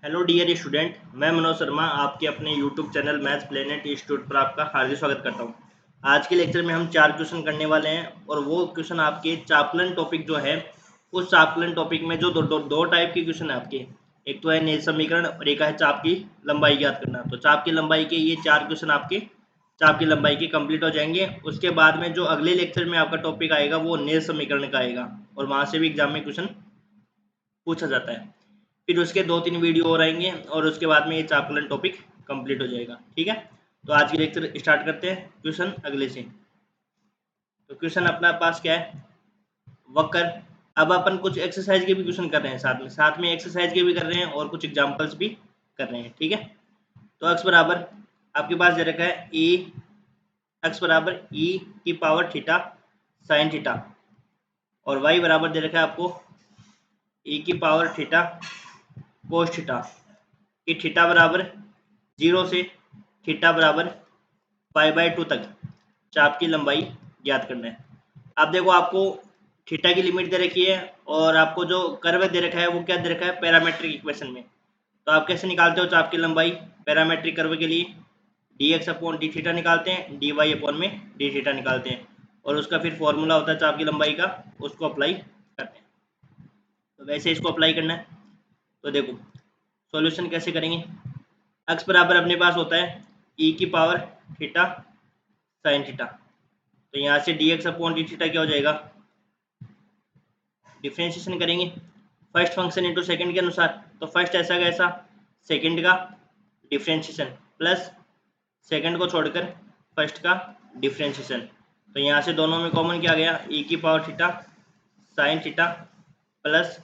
Hello dear student, मैं मनोज शर्मा आपके अपने YouTube channel maths planet institute पर आपका हार्दिक स्वागत करता हूं। आज के लेक्चर में हम 4 क्वेश्चन करने वाले हैं और वो क्वेश्चन आपके चापलन टॉपिक जो है उस चापलन टॉपिक में जो दो टाइप के क्वेश्चन है आपके, एक तो है नेज समीकरण और एक है चाप की लंबाई ज्ञात करना। तो चाप की लंबाई के ये 4 क्वेश्चन आपके चाप की लंबाई के कंप्लीट हो जाएंगे। उसके बाद में जो अगले लेक्चर में आपका टॉपिक आएगा वो नेज समीकरण का आएगा और वहाँ से भी एग्जाम में क्वेश्चन पूछा जाता है। फिर उसके 2-3 वीडियो और आएंगे और उसके बाद में ये चापलन टॉपिक कंप्लीट हो जाएगा। ठीक है, तो आज की लेक्चर स्टार्ट करते हैं क्वेश्चन अगले से। तो क्वेश्चन अपना पास क्या है, वक्र। अब अपन कुछ एक्सरसाइज के भी क्वेश्चन कर रहे हैं, साथ में एक्सरसाइज के भी कर रहे हैं और कुछ एग्जाम्पल्स भी कर रहे हैं। ठीक है, तो एक्स बराबर आपके पास दे रखा है ई, एक्स बराबर ई की पावर थीटा साइन थीटा और वाई बराबर दे रखा है आपको ई की पावर थीटा कोस थीटा कि थीटा बराबर 0 से थीटा बराबर π/2 तक चाप की लंबाई ज्ञात करना है। अब देखो, आपको थीटा की लिमिट दे रखी है और आपको जो कर्व दे रखा है वो क्या दे रखा है, पैरामेट्रिक इक्वेशन में। तो आप कैसे निकालते हो चाप की लंबाई पैरामेट्रिक कर्व के लिए, dx अपॉन डी थीटा निकालते हैं, dy अपॉन में डी थीटा निकालते हैं और उसका फिर फॉर्मूला होता है चाप की लंबाई का, उसको अप्लाई करते हैं। तो वैसे इसको अप्लाई करना है। तो देखो सॉल्यूशन कैसे करेंगे। एक्स बराबर अपने पास होता है ई की पावर थीटा साइन थीटा, तो यहाँ से D X upon D theta क्या हो जाएगा, डिफ्रेंशिएशन करेंगे फर्स्ट फंक्शन इंटू सेकंड के अनुसार। तो फर्स्ट ऐसा का ऐसा, सेकंड का डिफ्रेंशिएशन प्लस सेकंड को छोड़कर फर्स्ट का डिफ्रेंशिएशन। तो यहाँ से दोनों में कॉमन क्या आ गया, ई की power theta sine theta plus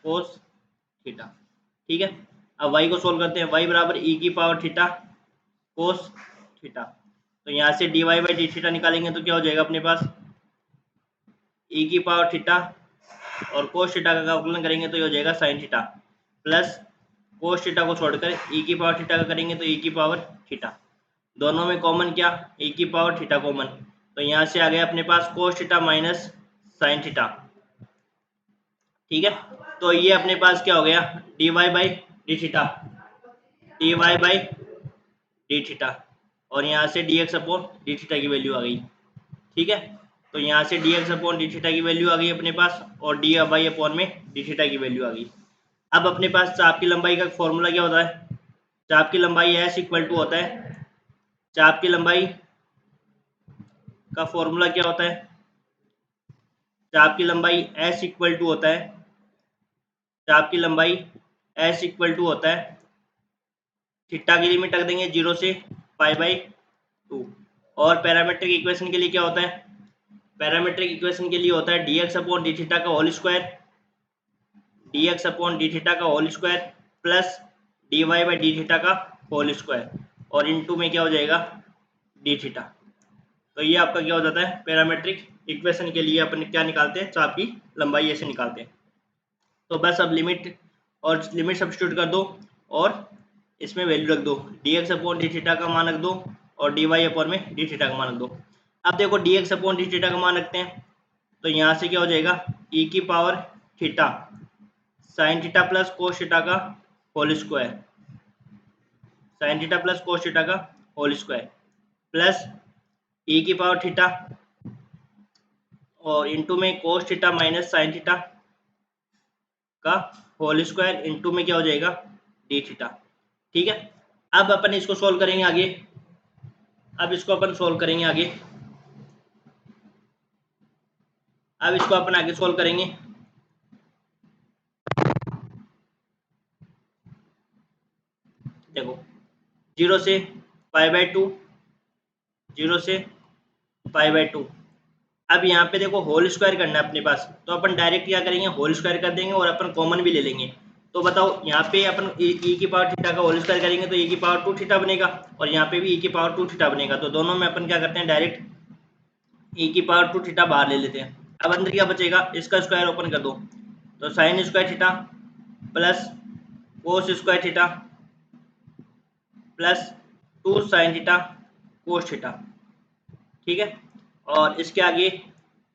cos theta. ठीक है, अब y को सोल्व करते हैं, y बराबर ई की पावर थीटा कोस थीटा। तो यहाँ से dy बाई डी थीटा निकालेंगे तो क्या हो जाएगा अपने पास, ई की पावर थीटा और कोस थीटा का अवकलन करेंगे तो ये हो जाएगा sign theta plus cos theta को छोड़कर ई की पावर थीटा का करेंगे तो ई की पावर थीटा। दोनों में कॉमन क्या, ई की पावर थीटा कॉमन, तो यहाँ से आ गया अपने पास cos theta minus sine theta. ठीक है, तो ये अपने पास क्या हो गया, D Y by D theta, D Y by D theta और यहाँ से D X upon D theta की वैल्यू आ गई। ठीक है, तो यहाँ से D X upon D theta की वैल्यू आ गई अपने पास और डी वाई अपॉन में डी थीटा की वैल्यू आ गई। अब अपने पास चाप की लंबाई का फॉर्मूला क्या होता है, चाप की लंबाई एस इक्वल टू होता है, चाप की लंबाई का फॉर्मूला क्या होता है, चाप की लंबाई एस इक्वल टू होता है, चाप की लंबाई एस इक्वल टू होता है, थीटा की लिमिट रख देंगे 0 से π/2 और पैरामेट्रिक इक्वेशन के लिए क्या होता है, पैरामेट्रिक इक्वेशन के लिए होता है dx अपॉन डी थीटा का whole square, dx upon D theta का whole square plus dy by D theta का होल स्क्वायर और इनटू में क्या हो जाएगा डी थीटा। तो ये आपका क्या हो जाता है, पैरामेट्रिक इक्वेशन के लिए अपन क्या निकालते हैं, चाप की लंबाई ऐसे निकालते हैं। तो बस अब लिमिट सब्स्टिट्यूट कर दो और इसमें वैल्यू रख दो, D X upon D theta का मान रख दो और डी वाई अपॉन में डी थीटा का मान रख दो। अब देखो D X upon D theta का मान रखते हैं तो यहाँ से क्या हो जाएगा, ई की power theta sine theta plus cos theta का whole square, sine theta plus cos theta का होल स्क्वायर प्लस ई की पावर थीटा और इंटू में cos theta minus sine theta का होल स्क्वायर इंटू में क्या हो जाएगा डी थीटा। ठीक है, अब अपन इसको सोल्व करेंगे आगे, अब इसको अपन सोल्व करेंगे आगे, अब इसको अपन आगे सोल्व करेंगे। देखो 0 से π/2, 0 से π/2। अब यहाँ पे देखो होल स्क्वायर करना है अपने पास, तो अपन डायरेक्ट क्या करेंगे, होल स्क्वायर कर देंगे और अपन कॉमन भी ले लेंगे। तो बताओ यहाँ पे अपन ई की पावर थीटा का होल स्क्वायर करेंगे तो ई की पावर 2 थीटा बनेगा और यहाँ पे भी ई की पावर 2 थीटा बनेगा। तो दोनों में अपन क्या करते हैं, डायरेक्ट ई की पावर 2 थीटा बाहर ले लेते हैं। अब अंदर क्या बचेगा, इसका स्क्वायर ओपन कर दो तो sine square theta plus cos square theta plus 2 sine theta cos theta. ठीक है, और इसके आगे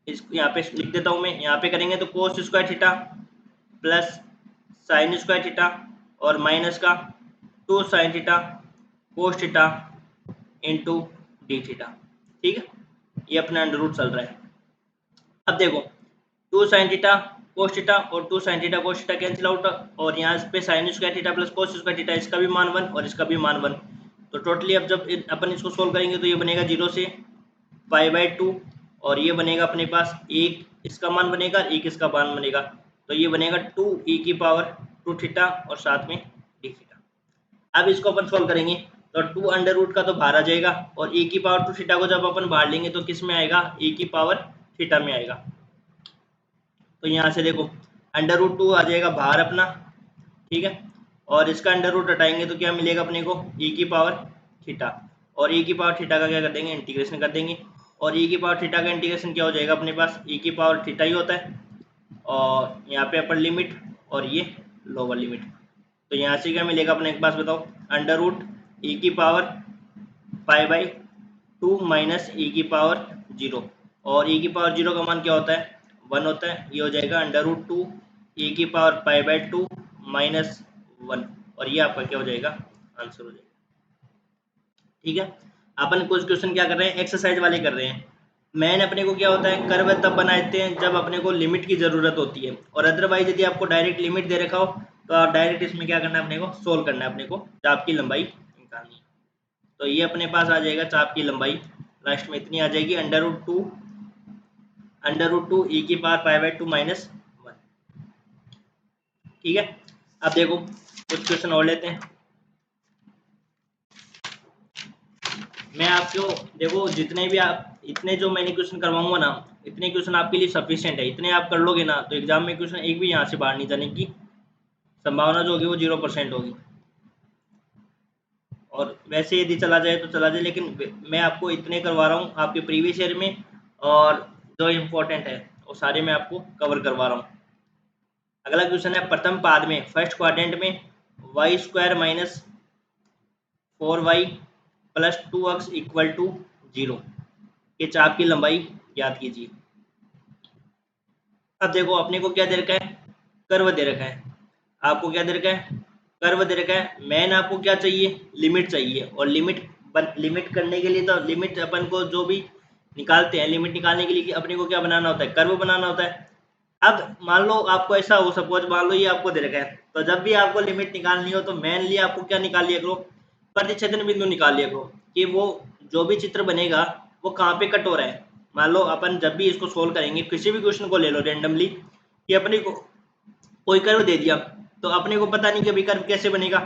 इस यहाँ पे लिख देता हूँ मैं, यहाँ पे करेंगे तो cos square theta plus sine square theta और माइनस का 2 sin theta cos theta into D theta. ठीक है, ये अपना अंडर रूट चल रहा है। अब देखो 2 sin थीटा कोस थीटा और 2 sin theta cos theta cancel out, और यहाँ पे sin square theta plus cos square theta, इसका भी मान 1 और इसका भी मान 1। तो टोटली अब जब अपन इसको सोल्व करेंगे तो ये बनेगा 0 से π/2, और ये बनेगा अपने पास एक इसका मान बनेगा, एक इसका मान बनेगा, तो ये बनेगा 2e⁻² थीटा और साथ में डी थीटा। अब इसको अपन सोल्व करेंगे तो 2 अंडर रूट का तो बाहर आ जाएगा, और e⁻² थीटा को जब अपन बाहर लेंगे तो किस में आएगा, e⁻θ में आएगा। तो यहाँ से देखो √2 आ जाएगा बाहर अपना, ठीक है, और इसका अंडर रूट हटाएंगे तो क्या मिलेगा अपने को, e⁻θ, और e⁻θ का क्या कर देंगे, इंटीग्रेशन कर देंगे, और e⁻θ का इंटीग्रेशन क्या हो जाएगा अपने पास, e⁻θ ही होता है, और यहाँ पे अपर लिमिट और ये लोअर लिमिट। तो यहाँ से क्या मिलेगा अपने पास बताओ, √e⁻π/2 माइनस e⁻0, और e⁻0 का मान क्या होता है, 1 होता है। ये हो जाएगा √2 e⁻π/2 माइनस 1, और ये आपका क्या हो जाएगा, आंसर हो जाएगा। ठीक है, अपन कुछ क्वेश्चन क्या कर रहे हैं, एक्सरसाइज वाले कर रहे हैं। मेन अपने को क्या होता है, कर्व तब बनाते हैं जब अपने को लिमिट की ज़रूरत होती है, और अदरवाइज यदि आपको डायरेक्ट लिमिट दे रखा हो तो आप डायरेक्ट इसमें क्या करना है, अपने को सोल्व करना है, अपने को चाप की लंबाई निकालनी है। तो ये अपने पास आ जाएगा चाप की लंबाई, लास्ट में इतनी आ जाएगी √2 e⁻π/2 माइनस 1। ठीक है, अब देखो कुछ क्वेश्चन और लेते हैं। मैं आपको देखो जितने भी आप इतने जो मैंने क्वेश्चन करवाऊंगा ना, इतने क्वेश्चन आपके लिए सफिशिएंट है। इतने आप कर लोगे ना तो एग्जाम में क्वेश्चन एक भी यहाँ से बाहर नहीं जाने की संभावना जो होगी वो 0% होगी, और वैसे यदि चला जाए तो चला जाए, लेकिन मैं आपको इतने करवा रहा हूँ आपके प्रीवियस ईयर में, और जो इम्पोर्टेंट है वो सारे मैं आपको कवर करवा रहा हूँ। अगला क्वेश्चन है प्रथम पाद में फर्स्ट क्वाड्रेंट में y² minus 4y plus 2x equal to 0 के चाप की लंबाई ज्ञात कीजिए। अब देखो अपने को क्या दे रखा है, कर्व दे रखा है, आपको क्या दे रखा है, कर्व दे रखा है। मेन आपको क्या चाहिए, लिमिट चाहिए, और लिमिट करने के लिए तो लिमिट अपन को जो भी निकालते हैं, लिमिट निकालने के लिए अपने को क्या बनाना होता है, कर्व बनाना होता है। अब मान लो आपको ऐसा हो, सपोज मान लो ये आपको दे रखा है, तो जब भी आपको लिमिट निकालनी हो तो मेनली आपको क्या निकाल लिया करो, प्रतिच्छेदन बिंदु निकाल लिया करो, कि वो जो भी चित्र बनेगा वो कहाँ पे कट हो रहा है। मान लो अपन जब भी इसको सोल्व करेंगे, किसी भी क्वेश्चन को ले लो रेंडमली, कि अपने को कोई कर्व दे दिया तो अपने को पता नहीं कि अभी कर्व कैसे बनेगा।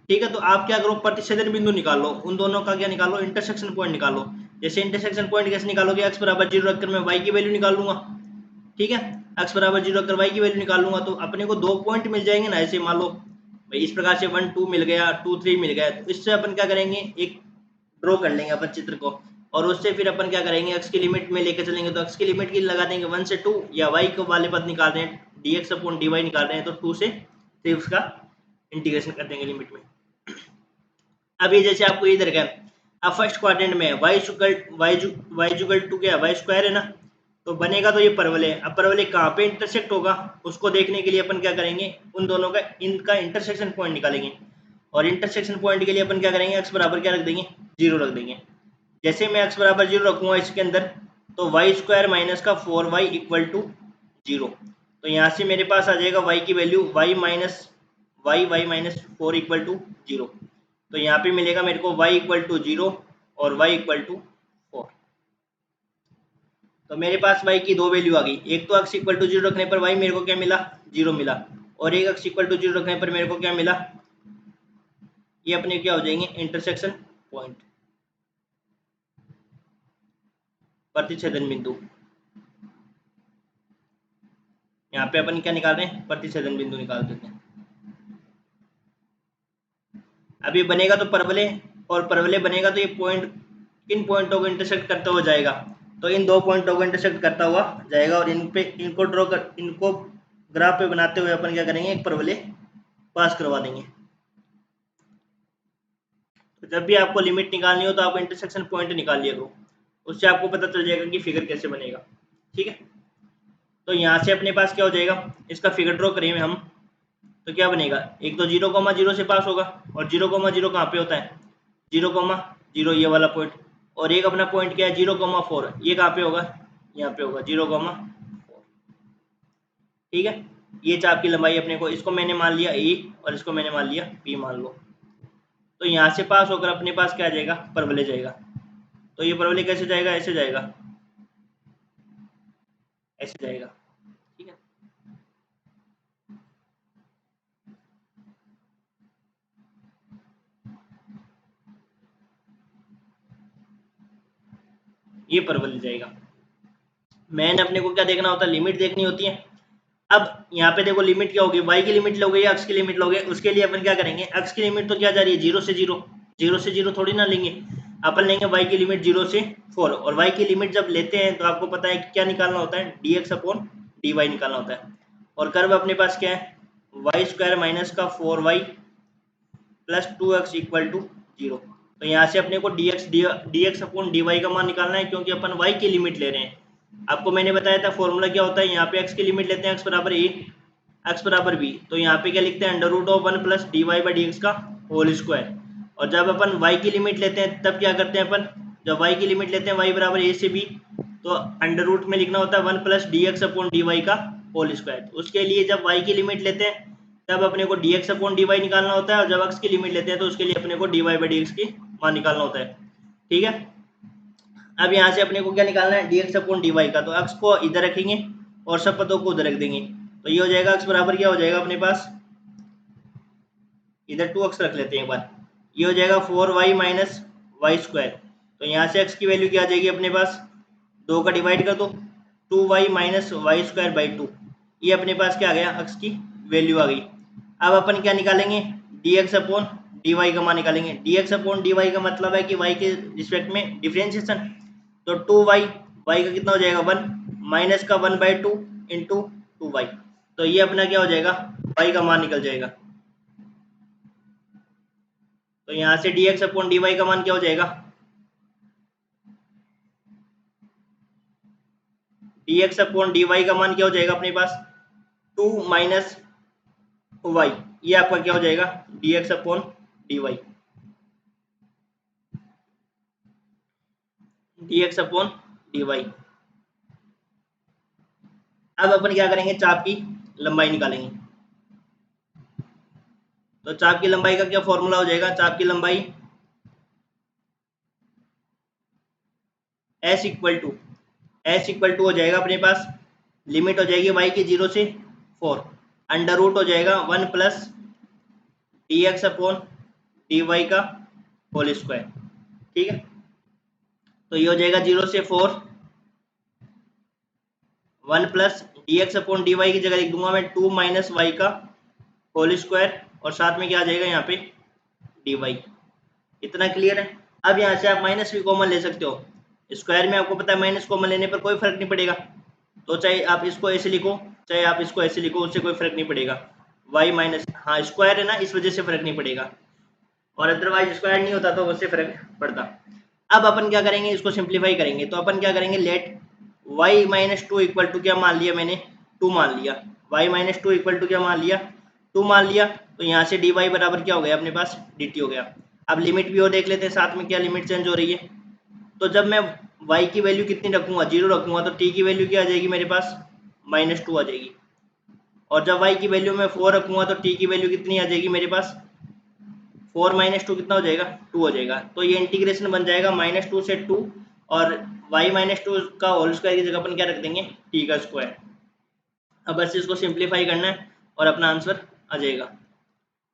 ठीक है, तो आप क्या करो, प्रतिच्छेदन बिंदु निकालो, उन दोनों का क्या निकालो, इंटरसेक्शन पॉइंट निकालो। जैसे इंटरसेक्शन पॉइंट कैसे निकालोगे, x = 0 रखकर मैं y की वैल्यू निकाल लूंगा। ठीक है, x = 0 रखकर y की वैल्यू निकाल लूंगा, तो अपने को 2 पॉइंट मिल जाएंगे ना। ऐसे मान लो भाई इस प्रकार से 1 2 मिल गया, 2 3 मिल गया, तो इससे अपन क्या करेंगे, एक ड्रॉ कर लेंगे अपन चित्र को, और उससे फिर अपन क्या करेंगे, x की लिमिट में लेकर चलेंगे, तो x की लिमिट की लगा देंगे 1 से 2, या y को वाले पद निकाल रहे हैं dx/dy निकाल रहे हैं तो 2 से 3 उसका इंटीग्रेशन कर देंगे लिमिट में। अब ये जैसे आपको इधर का अब फर्स्ट क्वाड्रेंट में y = 2 क्या है, y² है ना, तो बनेगा तो ये परवलय है। अब परवलय कहाँ पे इंटरसेक्ट होगा उसको देखने के लिए अपन क्या करेंगे, उन दोनों का इनका इंटरसेक्शन पॉइंट निकालेंगे, और इंटरसेक्शन पॉइंट के लिए अपन क्या करेंगे, x बराबर क्या रख देंगे, 0 रख देंगे। जैसे मैं x बराबर 0 रखूंगा इसके अंदर, तो y² माइनस का 4y इक्वल टू 0, तो यहाँ से मेरे पास आ जाएगा y की value y minus 4 equal to 0, तो यहाँ पे मिलेगा मेरे को y इक्वल टू 0 और y इक्वल टू 4। तो मेरे पास y की 2 वैल्यू आ गई, एक तो x इक्वल टू 0 रखने पर y मेरे को क्या मिला, 0 मिला, और एक x इक्वल टू 0 रखने पर मेरे को क्या मिला, ये अपने क्या हो जाएंगे, इंटरसेक्शन पॉइंट, प्रतिच्छेदन बिंदु। यहाँ पे अपन क्या निकाल रहे हैं, प्रतिच्छेदन बिंदु निकाल देते हैं। अब ये बनेगा तो परवलय, और परवलय बनेगा तो ये पॉइंट किन पॉइंटों को इंटरसेक्ट करता हुआ जाएगा, तो इन 2 पॉइंटों को इंटरसेक्ट करता हुआ जाएगा, और इनको ड्रॉ कर, इनको ग्राफ पे बनाते हुए अपन क्या करेंगे, एक परवलय पास करवा देंगे। तो जब भी आपको लिमिट निकालनी हो तो आप इंटरसेक्शन पॉइंट निकाल लिया करो, उससे आपको पता चल जाएगा कि फिगर कैसे बनेगा। ठीक है, तो यहाँ से अपने पास क्या हो जाएगा, इसका फिगर ड्रॉ करेंगे हम, तो क्या बनेगा, एक तो 0,0 से पास होगा, और 0,0 कहाँ पे होता है, 0,0 ये वाला पॉइंट, और एक अपना पॉइंट क्या है 0,4, ये कहाँ पे होगा, यहाँ पे होगा 0,4। ठीक है, ये चाप की लंबाई अपने को, इसको मैंने मान लिया ए और इसको मैंने मान लिया बी मान लो। तो यहाँ से पास होकर अपने पास क्या आ जाएगा, परवलय जाएगा। तो ये परवलय कैसे जाएगा, ऐसे जाएगा, ऐसे जाएगा। ठीक है, ये परवलय जाएगा। मैंने अपने को क्या देखना होता है, लिमिट देखनी होती है। अब यहाँ पे देखो लिमिट क्या होगी, y की लिमिट लोगे या अक्ष की लिमिट लोगे, उसके लिए अपन क्या करेंगे, अक्ष की लिमिट तो क्या जा रही है 0 से 0, 0 से 0 थोड़ी ना लेंगे, अपन लेंगे y की लिमिट 0 से 4, और y की लिमिट जब लेते हैं तो आपको पता है कि क्या निकालना होता है, dx अपॉन dy निकालना होता है। और कर्व अपने पास क्या है, वाई स्क्वायर माइनस का 4y plus 2x equal to 0। तो यहाँ से अपने को dx अपॉन dy का मान निकालना है, क्योंकि अपन y की लिमिट ले रहे हैं। आपको मैंने बताया था फॉर्मूला क्या होता है, यहाँ पे x की लिमिट लेते हैं, x बराबर a, x बराबर b, तो यहाँ पे क्या लिखते हैं, under root of 1 plus D Y by D x का होल स्क्वायर। और जब अपन y की लिमिट लेते हैं तब क्या करते हैं अपन, जब y की लिमिट लेते हैं y बराबर a से b, तो अंडर रूट में लिखना होता है 1 plus D X upon D Y का होल स्क्वायर। उसके लिए जब y की लिमिट लेते हैं तब अपने को dx अपॉन dy निकालना होता है, और जब x की लिमिट लेते हैं तो उसके लिए अपने को dy बाई dx की मान निकालना होता है। ठीक है, अब यहाँ से अपने को क्या निकालना है, dx अपॉन dy का, तो x को इधर रखेंगे और सब पदों को उधर रख देंगे, तो ये हो जाएगा x बराबर क्या हो जाएगा अपने पास, इधर 2x रख लेते हैं एक बार, ये हो जाएगा 4y माइनस वाई स्क्वायर। तो यहाँ से x की वैल्यू क्या आ जाएगी अपने पास, 2 का डिवाइड कर दो, 2y minus Y square by 2, ये अपने पास क्या आ गया, x की वैल्यू आ गई। अब अपन क्या निकालेंगे, dx अपॉन dy का मान निकालेंगे। dx अपॉन dy का मतलब है कि y के रिस्पेक्ट में डिफरेंशिएशन, तो 2y, y का कितना हो जाएगा 1, माइनस का 1 बाई 2 इंटू 2y, तो ये अपना क्या हो जाएगा, y का मान निकल जाएगा। तो यहाँ से dx अपॉन dy का मान क्या हो जाएगा, dx अपॉन dy का मान क्या हो जाएगा अपने पास, 2 माइनस y, ये आपका क्या हो जाएगा, dx upon dy, dx upon dy। अब अपन क्या करेंगे, चाप की लंबाई निकालेंगे। तो चाप की लंबाई का क्या फॉर्मूला हो जाएगा, चाप की लंबाई s इक्वल टू हो जाएगा अपने पास, लिमिट हो जाएगी y की 0 से 4, अंडर रूट हो जाएगा 1 plus D X upon D Y का होल स्क्वायर। ठीक है, तो ये हो जाएगा 0 से 4, 1 plus D X upon D Y की जगह लिख दूंगा मैं 2 माइनस वाई का होल स्क्वायर, और साथ में क्या आ जाएगा यहाँ पे डी वाई। इतना क्लियर है। अब यहाँ से आप माइनस भी कॉमन ले सकते हो, स्क्वायर में आपको पता है माइनस कॉमन लेने पर कोई फर्क नहीं पड़ेगा, तो चाहे आप इसको ऐसे लिखो चाहे आप इसको ऐसे लिखो, उससे कोई फर्क नहीं पड़ेगा। y माइनस, हाँ स्क्वायर है ना, इस वजह से फर्क नहीं पड़ेगा, और अदरवाइज स्क्वायर नहीं होता तो उससे फर्क पड़ता। अब अपन क्या करेंगे, इसको सिंप्लीफाई करेंगे, तो अपन क्या करेंगे, let y minus two equal to क्या मान लिया मैंने, 2 मान लिया, y minus two equal to क्या मान लिया, 2 मान लिया। तो यहाँ से dy बराबर क्या हो गया अपने पास, dt हो गया। अब लिमिट भी और देख लेते हैं साथ में, क्या लिमिट चेंज हो रही है। तो जब मैं y की वैल्यू कितनी रखूंगा, 0 रखूंगा, तो t की वैल्यू क्या आ जाएगी मेरे पास, -2 आ जाएगी। और जब y की वैल्यू मैं 4 रखूंगा तो t की वैल्यू कितनी आ जाएगी मेरे पास, 4 माइनस 2 कितना हो जाएगा, 2 हो जाएगा। तो ये इंटीग्रेशन बन जाएगा -2 से 2, और y माइनस टू का होल स्क्वायर की जगह अपन क्या रख देंगे, t का स्क्वायर। अब बस इसको सिंप्लीफाई करना है और अपना आंसर आ जाएगा।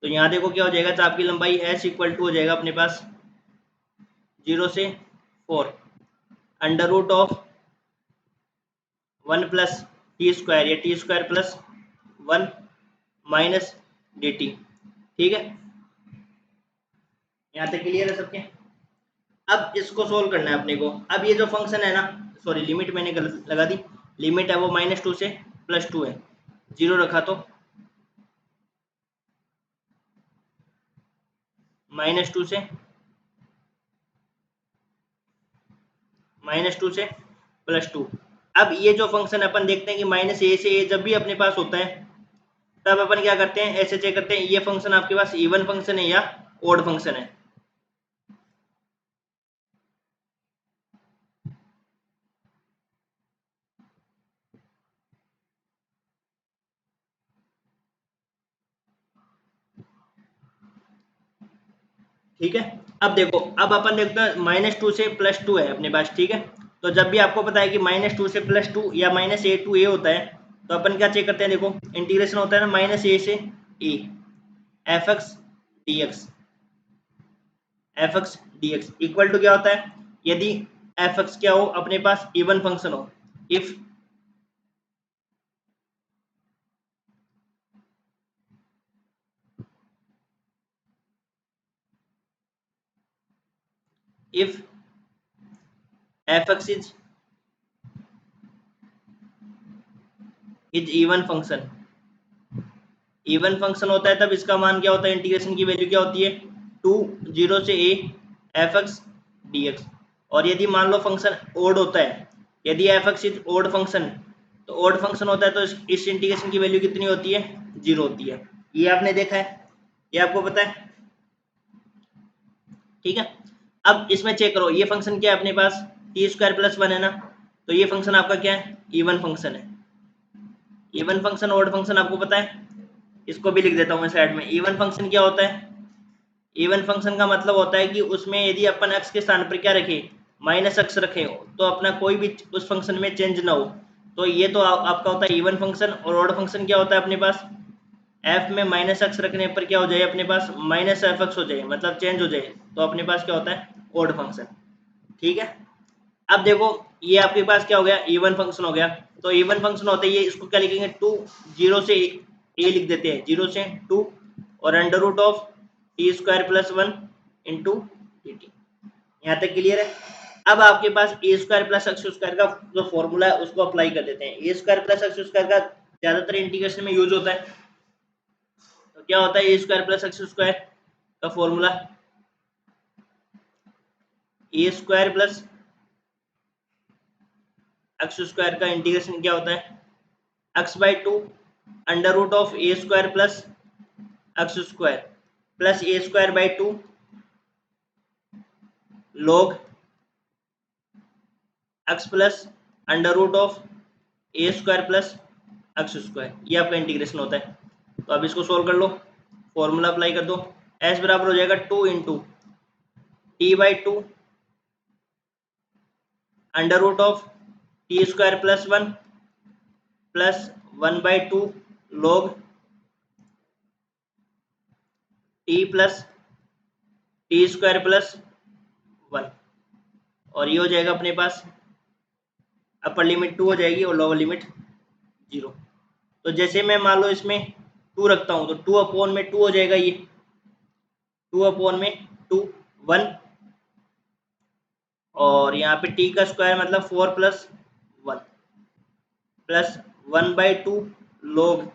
तो यहाँ देखो क्या हो जाएगा, चाप की लंबाई s इक्वल टू हो जाएगा अपने पास 0 से 4, under root of 1 plus T square, या T square plus 1 minus D T. ठीक है, यहाँ तक क्लियर है सबके। अब इसको सोल्व करना है अपने को। अब ये जो फंक्शन है ना, सॉरी लिमिट मैंने गलत लगा दी, लिमिट है वो -2 से +2 है, 0 रखा तो -2 से +2। अब ये जो फंक्शन अपन देखते हैं कि -a से a जब भी अपने पास होता है तब अपन क्या करते हैं, ऐसे चेक करते हैं ये फंक्शन आपके पास इवन फंक्शन है या ओड फंक्शन है। ठीक है, अब देखो, अब अपन देखते हैं -2 से +2 है अपने पास, ठीक है। तो जब भी आपको पता है कि -2 से +2 या -a to a होता है, तो अपन क्या चेक करते हैं, देखो इंटीग्रेशन होता है ना -a से a, f(x) dx, f(x) dx equal to क्या होता है, यदि f(x) क्या हो अपने पास इवन फंक्शन हो, if if f(x) is even function, even function होता है तब इसका मान क्या होता है, इंटीग्रेशन की वैल्यू क्या होती है, 0 से a f(x) dx। और यदि मान लो फंक्शन ओड होता है, यदि f(x) इज ओड फंक्शन, तो ओड फंक्शन होता है तो इस इंटीग्रेशन की वैल्यू कितनी होती है, 0 होती है। ये आपने देखा है, ये आपको पता है, ठीक है। अब इसमें चेक करो, ये फंक्शन क्या है अपने पास, t² + 1 है ना, तो ये फंक्शन आपका क्या है, इवन फंक्शन है। इवन फंक्शन ओड फंक्शन आपको पता है, इसको भी लिख देता हूँ मैं साइड में। इवन फंक्शन क्या होता है, इवन फंक्शन का मतलब होता है कि उसमें यदि अपन x के स्थान पर क्या रखे, -x रखे, तो अपना कोई भी उस फंक्शन में चेंज ना हो, तो ये तो आपका होता है इवन फंक्शन। और ऑड फंक्शन क्या होता है अपने पास, f में -x रखने पर क्या हो जाए अपने पास, -f(x) हो जाए, मतलब चेंज हो जाए, तो अपने पास क्या होता है, ऑड फंक्शन। ठीक है, अब देखो ये आपके पास क्या हो गया, इवन फंक्शन हो गया। तो इवन फंक्शन होता है ये, इसको क्या लिखेंगे, 0 से a लिख देते हैं, 0 से 2 और √t² + 1 इंटू dt। यहाँ तक क्लियर है। अब आपके पास a² + x² का जो फॉर्मूला है उसको अप्लाई कर देते हैं। a² + x² का ज्यादातर इंटीग्रेशन में यूज होता है, तो क्या होता है, a² + x² का फॉर्मूला, a² + x² का इंटीग्रेशन क्या होता है, x/2 √a² + x² plus a²/2 log x plus √a² + x²। ये आपका इंटीग्रेशन होता है। तो अब इसको सोल्व कर लो, फॉर्मूला अप्लाई कर दो, s बराबर हो जाएगा 2 into t/2 √t² + 1 plus 1/2 log t plus t² + 1। और ये हो जाएगा अपने पास, अपर लिमिट 2 हो जाएगी और लोअर लिमिट 0। तो जैसे मैं मान लो इसमें 2 रखता हूँ, तो 2/2 हो जाएगा, ये 2/2 1, और यहाँ पे t का स्क्वायर मतलब 4 + 1 प्लस 1/2 log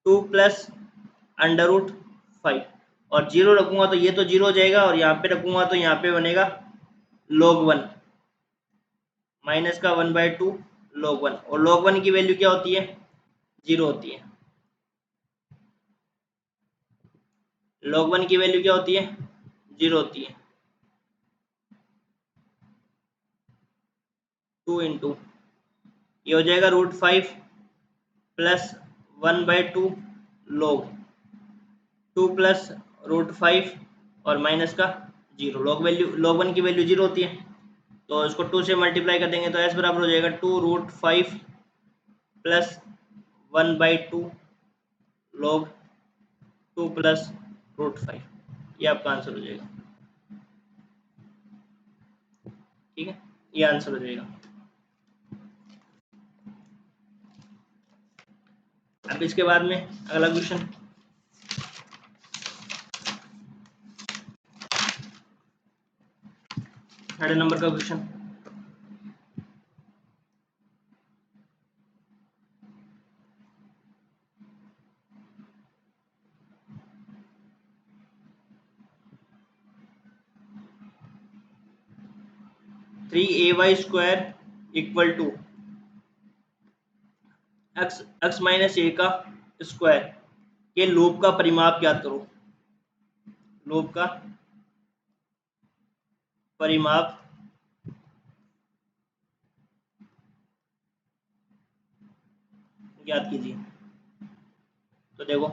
2 प्लस √5। और 0 रखूंगा तो ये तो 0 हो जाएगा, और यहाँ पे रखूंगा तो यहाँ पे बनेगा log 1 माइनस का 1/2 log 1। और log 1 की वैल्यू क्या होती है, 0 होती है। log 1 की वैल्यू क्या होती है, 0 होती है। 2 इंटू ये हो जाएगा √5 प्लस 1/2 log 2 प्लस √5 और माइनस का 0। log 1 की वैल्यू 0 होती है, तो इसको 2 से मल्टीप्लाई कर देंगे तो s बराबर हो जाएगा 2√5 प्लस 1/2 log 2 प्लस √5। ये आपका आंसर हो जाएगा। ठीक है, ये आंसर हो जाएगा। अब इसके बाद में अगला क्वेश्चन, थर्ड नंबर का question. Three ay² equal to x - a का स्क्वायर के लोब का परिमाप ज्ञात करो। लोब का परिमाप ज्ञात कीजिए। तो देखो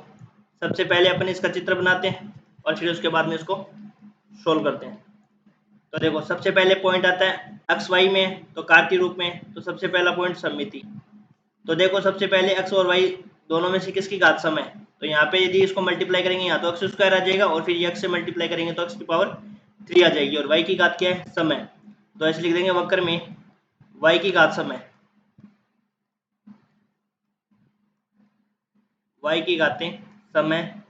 सबसे पहले अपन इसका चित्र बनाते हैं और फिर उसके बाद में इसको सोल्व करते हैं। तो देखो सबसे पहले पॉइंट आता है एक्स वाई में, तो कार्तीय रूप में, तो सबसे पहला पॉइंट सममिति। तो देखो सबसे पहले एक्स और वाई दोनों में से किसकी घात सम है, तो यहाँ पे यदि इसको मल्टीप्लाई करेंगे यहाँ तो एक्स स्क्वायर आ जाएगा और फिर एक्स से मल्टीप्लाई करेंगे तो एक्स की पावर 3 आ जाएगी और वाई की घात क्या है, सम है। तो ऐसे लिख देंगे वक्र में वाई की घात सम है, वाई की घातें सम है,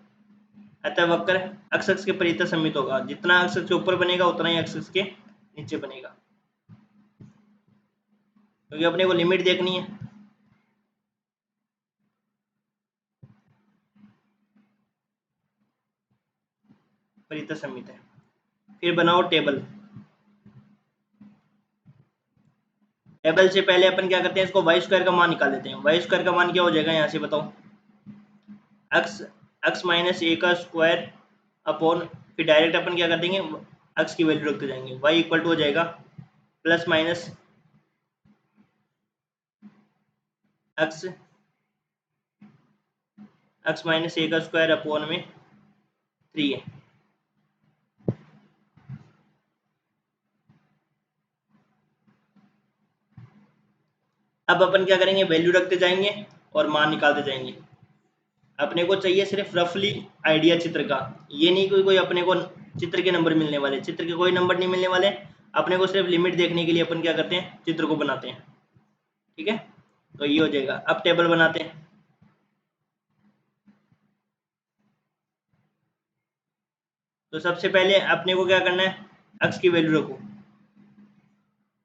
अतः वक्र एक्स एक्स के परितः सममित होगा। जितना एक्स एक्स के ऊपर बनेगा उतना ही एक्स एक्स के नीचे बनेगा, क्योंकि अपने को लिमिट देखनी है। परितः सममित है। फिर बनाओ टेबल। टेबल से पहले अपन क्या करते हैं, इसको वाई स्क्वायर का मान निकाल लेते हैं। वाई स्क्वायर का मान क्या हो जाएगा यहाँ से बताओ, एक्स एक्स माइनस ए का स्क्वायर अपॉन, फिर डायरेक्ट अपन क्या कर देंगे एक्स की वैल्यू रखते जाएंगे। वाई इक्वल टू हो जाएगा plus minus X X minus ए का स्क्वायर अपॉन में 3 है। अब अपन क्या करेंगे, वैल्यू रखते जाएंगे और मान निकालते जाएंगे। अपने को चाहिए सिर्फ रफली आइडिया चित्र का, ये नहीं कोई अपने को चित्र के नंबर मिलने वाले, चित्र के कोई नंबर नहीं मिलने वाले। अपने को सिर्फ लिमिट देखने के लिए अपन क्या करते हैं, चित्र को बनाते हैं। ठीक है, तो ये हो जाएगा। अब टेबल बनाते हैं। तो सबसे पहले अपने को क्या करना है, एक्स की वैल्यू रखो।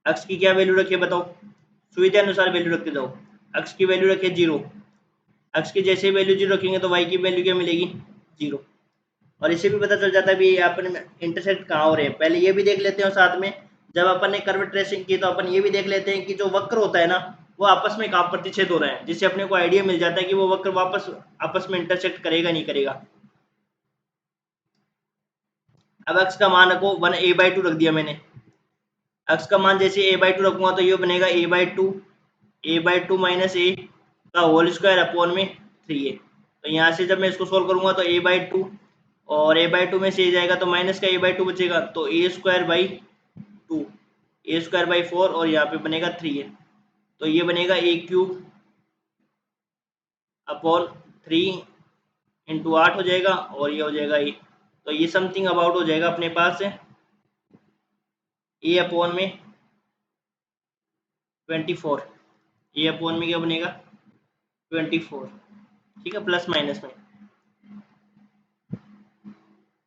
एक्स की क्या वैल्यू रखिए बताओ, सुविधा अनुसार वैल्यू रखते जाओ। एक्स की वैल्यू रखिए 0। एक्स की जैसे वैल्यू 0 रखेंगे तो वाई की वैल्यू क्या मिलेगी, 0। और इससे भी पता चल जाता है भी अपन इंटरसेक्ट कहाँ हो रहे हैं। पहले ये भी देख लेते हैं और साथ में जब अपन ने कर्व ट्रेसिंग की तो अपन ये भी देख लेते हैं कि जो वक्र होता है ना वो आपस में कहाँ प्रतिच्छेद हो रहा है, जिससे अपने को आइडिया मिल जाता है कि वो वक्र वापस आपस में इंटरसेक्ट करेगा नहीं करेगा। अब एक्स का मान रखो 1a/2 रख दिया मैंने। एक्स का मान जैसे a/2 रखूंगा तो ये बनेगा a/2 माइनस ए का होल स्क्वायर अपॉन में 3a। तो यहाँ से जब मैं इसको सोल्व करूंगा तो a/2 और a/2 में से जाएगा तो माइनस का a/2 बचेगा, तो a²/2 a²/4 और यहाँ पे बनेगा 3a। तो ये बनेगा a³ अपॉन 3 इंटू 8 हो जाएगा और ये हो जाएगा a। तो ये समथिंग अबाउट हो जाएगा अपने पास a अपॉन में 24। a अपॉन में क्या बनेगा 24। ठीक है, प्लस माइनस में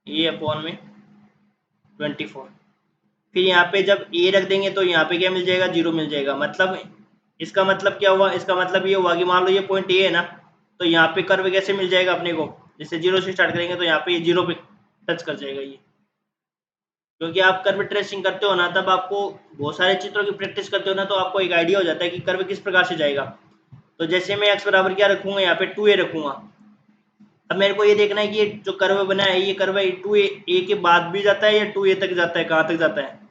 a अपॉन में 24। फिर यहाँ पे जब a रख देंगे तो यहाँ पे क्या मिल जाएगा, 0 मिल जाएगा। मतलब इसका मतलब क्या हुआ, इसका मतलब ये हुआ कि मान लो ये पॉइंट a है ना, तो यहाँ पे कर्व कैसे मिल जाएगा अपने को, जैसे 0 से स्टार्ट करेंगे तो यहाँ पे ये 0 पे टच कर जाएगा ये। क्योंकि आप कर्व ट्रेसिंग करते हो ना, तब आपको बहुत सारे चित्रों की प्रैक्टिस करते हो ना, तो आपको एक आइडिया हो जाता है कि कर्व किस प्रकार से जाएगा। तो जैसे मैं x बराबर क्या रखूंगा, यहाँ पे 2a रखूंगा। अब मेरे को ये देखना है कि ये जो कर्व बना है ये कर्व 2a के बाद भी जाता है या 2a तक जाता है, कहाँ तक जाता है।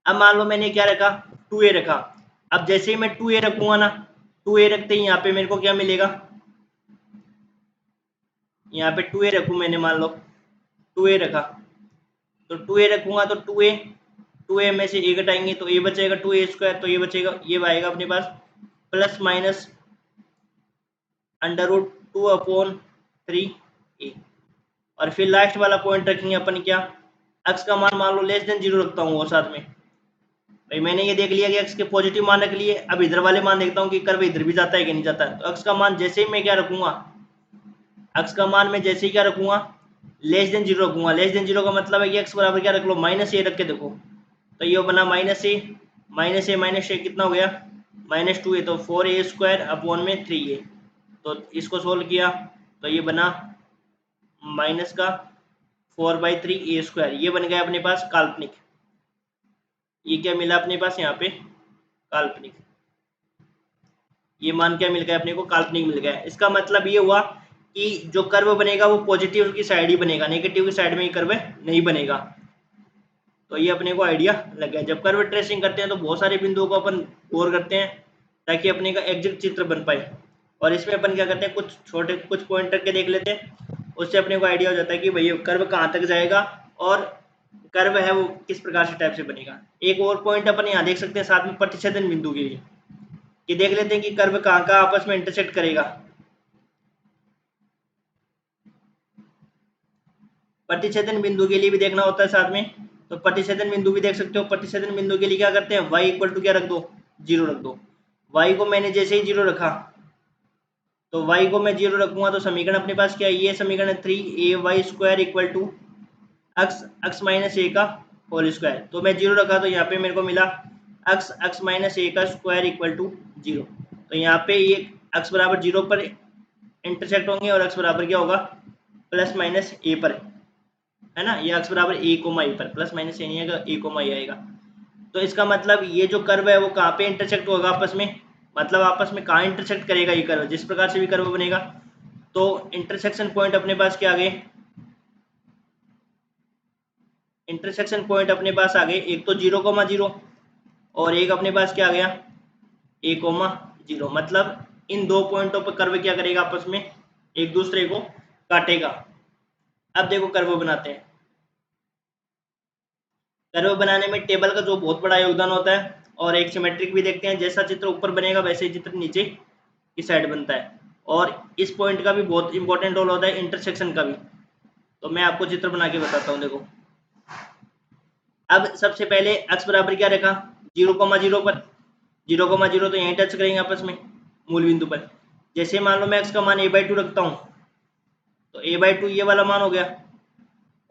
अब मान लो मैंने क्या रखा, 2a रखा। अब जैसे ही मैं 2a रखूंगा ना, 2a रखते ही यहाँ पे मेरे को क्या मिलेगा, यहाँ पे 2a रखू मैंने, मान लो 2a रखा, तो 2a रखूंगा तो 2a में से a घटाएंगे तो a बचेगा 2a², तो ये बचेगा, ये आएगा अपने पास प्लस माइनस √2/3a। और फिर लास्ट वाला पॉइंट रखेंगे अपन क्या, x का मान मान लो लेस देन 0 रखता हूँ। और साथ में भाई मैंने ये देख लिया कि x के पॉजिटिव मान रख लिए। अब इधर वाले मान देखता हूँ कि कर्व इधर भी जाता है कि नहीं जाता है। तो x का मान जैसे ही मैं क्या रखूंगा, x का मान मैं जैसे ही क्या रखूंगा, लेस देन 0 रखूंगा। लेस देन 0 का मतलब है कि x बराबर क्या रख लो, -a रख के देखो। तो ये बना -a कितना हो गया, -2a, तो 4a² अपॉन में 3a। तो इसको सोल्व किया तो ये बना माइनस का 4/3a²। ये बन गया अपने पास काल्पनिक। ये क्या मिला अपने पास यहाँ पे, काल्पनिक। ये मान क्या मिल गया अपने को, काल्पनिक मिल गया। इसका मतलब ये हुआ कि जो कर्व बनेगा वो पॉजिटिव की साइड ही बनेगा, नेगेटिव की साइड में ये कर्व नहीं बनेगा। तो ये अपने को आइडिया लग गया। जब कर्व ट्रेसिंग करते हैं तो बहुत सारे बिंदुओं को अपन गौर करते हैं ताकि अपने का एग्जैक्ट चित्र बन पाए। और इसमें अपन क्या करते हैं, कुछ छोटे कुछ पॉइंट करके देख लेते हैं, उससे अपने को आइडिया हो जाता है कि भाई कर्व कहाँ तक जाएगा और कर्व है वो किस प्रकार से टाइप से बनेगा। एक और पॉइंट अपन यहाँ देख सकते हैं साथ में प्रतिच्छेदन बिंदु के लिए, कि देख लेते हैं कि कर्व कहाँ कहाँ आपस में इंटरसेक्ट करेगा। प्रतिच्छेदन बिंदु के लिए भी देखना होता है साथ में, तो प्रतिच्छेदन बिंदु भी देख सकते हो। प्रतिच्छेदन बिंदु के लिए क्या करते हैं, y इक्वल टू क्या रख दो, 0 रख दो। y को मैंने जैसे ही 0 रखा तो y को मैं 0 रखूंगा तो समीकरण अपने पास क्या है, ये समीकरण है 3ay² equal to x minus ए का होल स्क्वायर। तो मैं 0 रखा तो यहाँ पे मेरे को मिला x माइनस ए का स्क्वायर इक्वल टू 0। तो यहाँ पे ये x बराबर 0 पर इंटरसेक्ट होंगे और x बराबर क्या होगा, प्लस माइनस ए पर, है ना। ये x बराबर ए कोमा ए पर, प्लस माइनस ए नहीं आएगा, ए कोमा ए आएगा। तो इसका मतलब ये जो कर्व है वो कहाँ पे इंटरसेक्ट होगा आपस में, मतलब आपस में कहाँ इंटरसेक्ट करेगा ये कर्व, जिस प्रकार से भी कर्व बनेगा। तो इंटरसेक्शन पॉइंट अपने पास क्या आ गए, इंटरसेक्शन पॉइंट अपने पास आ गए, एक तो 0,0 और एक अपने पास क्या आ गया, a,0। मतलब इन दो पॉइंटों पर कर्व क्या करेगा, आपस में एक दूसरे को काटेगा। अब देखो कर्व बनाते हैं। कर्व बनाने में टेबल का जो बहुत बड़ा योगदान होता है, और एक सिमेट्रिक भी देखते हैं, जैसा चित्र ऊपर बनेगा वैसे ही चित्र नीचे की साइड बनता है। और इस पॉइंट का भी बहुत इंपॉर्टेंट रोल होता है, इंटरसेक्शन का भी। तो मैं आपको चित्र बना के बताता हूँ। देखो अब सबसे पहले x बराबर क्या रखा, 0,0 पर, 0,0 तो यहीं टच करेंगे आपस में मूल बिंदु पर। जैसे मान लो मैं x का मान a/2 रखता हूँ तो a/2 ये वाला मान हो गया,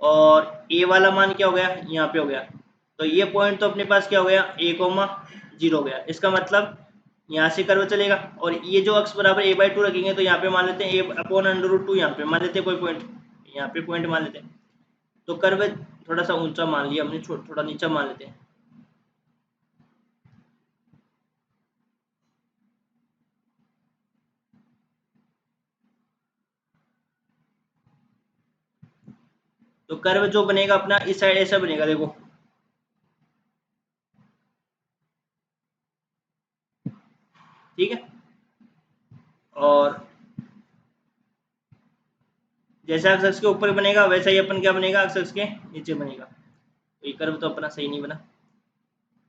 और a वाला मान क्या हो गया, यहाँ पे हो गया। तो ये पॉइंट तो अपने पास क्या हो गया, a,0 हो गया। इसका मतलब यहाँ से कर्व चलेगा, और ये जो x बराबर a/2 रखेंगे तो यहाँ पे मान लेते हैं a/√2, यहाँ पे मान लेते हैं कोई पॉइंट, यहाँ पे पॉइंट मान लेते हैं। तो कर्व थोड़ा सा ऊंचा मान लिया हमने, थोड़ा नीचा मान लेते हैं। तो कर्व जो बनेगा अपना इस साइड ऐसा बनेगा, देखो ठीक है। और जैसा एक्स के ऊपर बनेगा वैसा ही अपन क्या बनेगा, एक्स के नीचे बनेगा। तो ये कर्व तो अपना सही नहीं बना।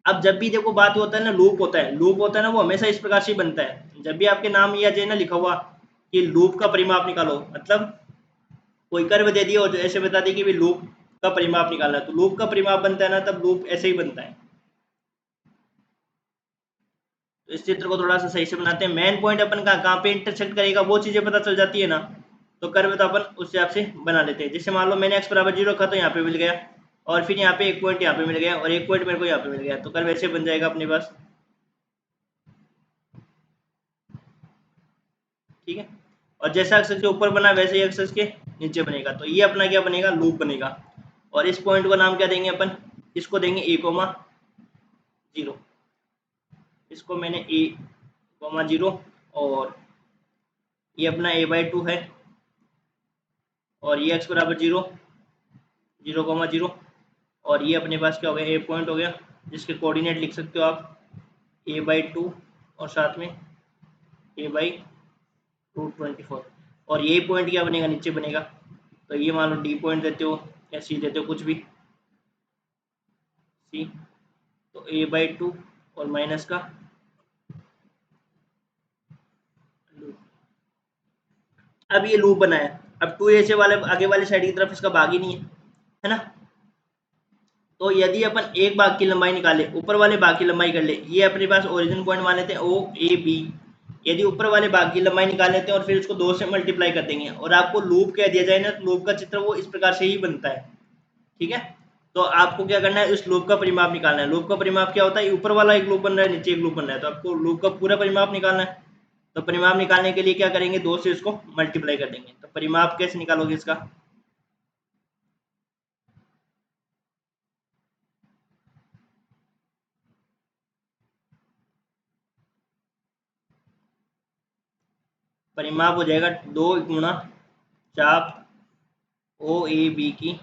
अब जब भी देखो बात होता है ना, लूप होता है, लूप होता है ना, वो हमेशा इस प्रकार से बनता है। जब भी आपके नाम या जे ना लिखा हुआ कि लूप का परिमाप निकालो, मतलब कोई कर्व दे दिया और ऐसे बता दी कि भी लूप का परिमाप निकालना है, तो लूप का परिमाप बनता है ना, तब लूप ऐसे ही बनता है। तो इस चित्र को थोड़ा सा सही से बनाते हैं। मेन पॉइंट अपन का कहाँ पे इंटरसेक्ट करेगा वो चीजें पता चल जाती है ना, तो कर्व तो अपन उस हिसाब से बना लेते हैं। जैसे मान लो मैंने x बराबर 0 रखा तो यहाँ पे मिल गया, और फिर यहाँ पे एक पॉइंट यहाँ पे मिल गया, और एक पॉइंट मेरे को यहाँ पे मिल गया, तो कर्व ऐसे बन जाएगा अपने पास, ठीक है। और जैसा एक्सेस के ऊपर बना वैसे ही एक्सेस के नीचे बनेगा। तो ये अपना क्या बनेगा, लूप बनेगा। और इस पॉइंट को नाम क्या देंगे अपन, इसको देंगे a,0। इसको मैंने a,0, और ये अपना a/2 है, और ये x बराबर 0, 0,0, और ये अपने पास क्या हो गया, ए पॉइंट हो गया, जिसके कोऑर्डिनेट लिख सकते हो आप a/2 और साथ में a/√24। और यही पॉइंट क्या बनेगा, नीचे बनेगा। तो ये मान लो डी पॉइंट देते हो या सी देते हो, कुछ भी सी। तो a/2 और माइनस का लूप। अब ये लूप बना है। अब 2a से वाले आगे वाली साइड की तरफ इसका भाग ही नहीं है ना। तो यदि अपन एक भाग की लंबाई निकाले, ऊपर वाले भाग की लंबाई कर ले, ये अपने पास ओरिजिन पॉइंट मान लेते हैं ओ ए बी। यदि ऊपर वाले भाग की लंबाई निकाल लेते हैं और फिर उसको 2 से मल्टीप्लाई कर देंगे, और आपको लूप कह दिया जाए ना, तो लूप का चित्र वो इस प्रकार से ही बनता है, ठीक है। तो आपको क्या करना है, उस लूप का परिमाप निकालना है। लूप का परिमाप क्या होता है, ऊपर वाला एक लूप बन रहा है, नीचे एक लूप बन रहा है, तो आपको लूप का पूरा परिमाप निकालना है। तो परिमाप निकालने के लिए क्या करेंगे, 2 से इसको मल्टीप्लाई कर देंगे। तो परिमाप कैसे निकालोगे इसका, परिमाप हो जाएगा 2 गुणा चाप ओ ए बी की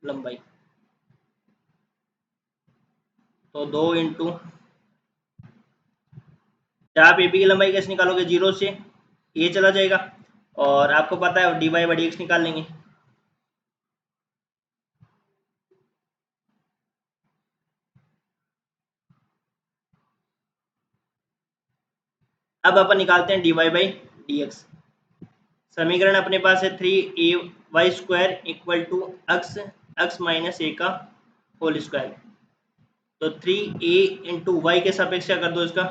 लंबाई, तो 2 इंटू चाप ए बी की लंबाई कैसे निकालोगे, 0 से ए चला जाएगा और आपको पता है D Y by D X निकाल लेंगे। अब अपन निकालते हैं D Y by D X. समीकरण अपने पास है 3ay² equal to X X minus ए का होल स्क्वायर। तो 3a इंटू वाई के सापेक्ष क्या कर दो इसका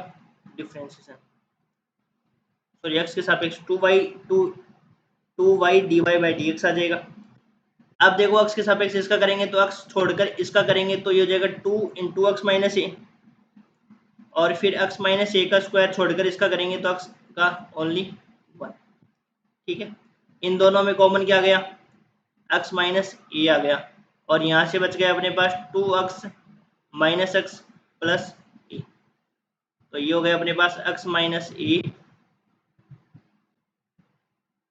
डिफ्रेंशिएशन, सॉरी एक्स के सापेक्ष 2y D Y by D X आ जाएगा। अब देखो एक्स के सापेक्ष इसका करेंगे तो एक्स छोड़कर इसका करेंगे तो ये हो जाएगा 2 इंटू एक्स माइनस ए, और फिर एक्स माइनस ए का स्क्वायर छोड़कर इसका करेंगे तो एक्स का ओनली 1। ठीक है, इन दोनों में कॉमन क्या आ गया, एक्स माइनस ए आ गया, और यहाँ से बच गया अपने पास 2x माइनस एक्स प्लस ए। तो ये हो गया अपने पास एक्स माइनस ए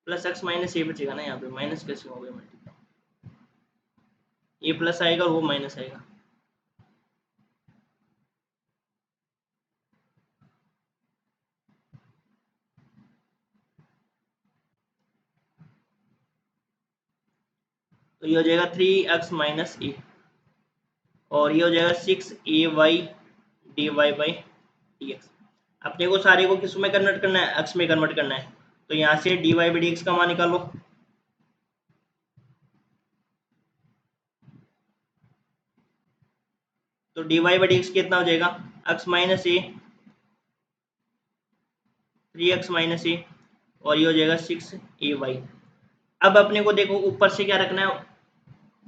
प्लस एक्स माइनस ए बचेगा ना, यहाँ पे माइनस कैसे हो गया मल्टीप्लाई, ए प्लस आएगा और वो माइनस आएगा। तो ये हो जाएगा 3x माइनस ए, और ये हो जाएगा 6ay d Y by D x. अपने को सारे को किस में कन्वर्ट करना है, एक्स में कन्वर्ट करना है। तो यहाँ से d Y by D x का मान निकालो। तो d Y by D x कितना हो जाएगा, x minus a 3x minus a, और ये हो जाएगा 6ay। अब अपने को देखो ऊपर से क्या रखना है,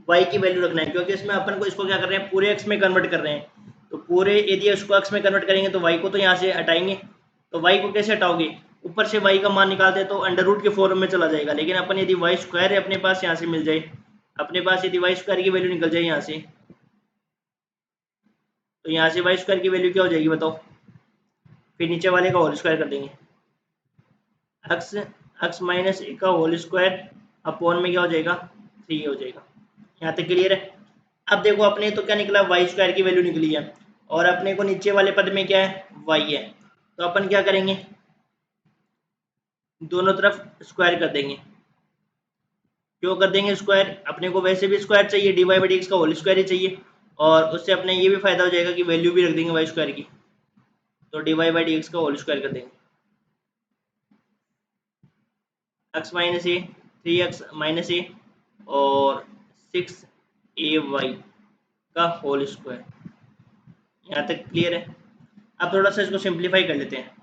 y की वैल्यू रखना है, क्योंकि इसमें अपन को इसको क्या कर रहे हैं, पूरे x में कन्वर्ट कर रहे हैं। तो पूरे यदि इसको x में कन्वर्ट करेंगे तो y को तो यहाँ से हटाएंगे। तो y को कैसे हटाओगे, ऊपर से y का मान निकालते तो अंडर रूट के फॉर्म में चला जाएगा। लेकिन अपन यदि वाई स्क्वायर है अपने पास यहाँ से मिल जाए, अपने पास यदि वाई स्क्वायर की वैल्यू निकल जाए यहाँ से, तो यहाँ से वाई स्क्वायर की वैल्यू क्या हो जाएगी बताओ, फिर नीचे वाले का होल स्क्वायर कर देंगे, एक्स एक्स माइनस ए का होल स्क्वायर अपॉन में क्या हो जाएगा 3 हो जाएगा। यहाँ तक क्लियर है। अब देखो अपने तो क्या निकला, वाई स्क्वायर की वैल्यू निकली है, और अपने को नीचे वाले पद में क्या है, वाई है। तो अपन क्या करेंगे, दोनों तरफ स्क्वायर कर देंगे। क्यों कर देंगे स्क्वायर, अपने को वैसे भी स्क्वायर चाहिए, d Y by D x का होल स्क्वायर ही चाहिए, और उससे अपने ये भी फायदा हो जाएगा कि वैल्यू भी रख देंगे वाई स्क्वायर की। तो d Y by D x का होल स्क्वायर कर देंगे, x minus a 3x minus a और 6ay का होल स्क्वायर। यहाँ तक क्लियर है। अब थोड़ा सा इसको सिंप्लीफाई कर लेते हैं।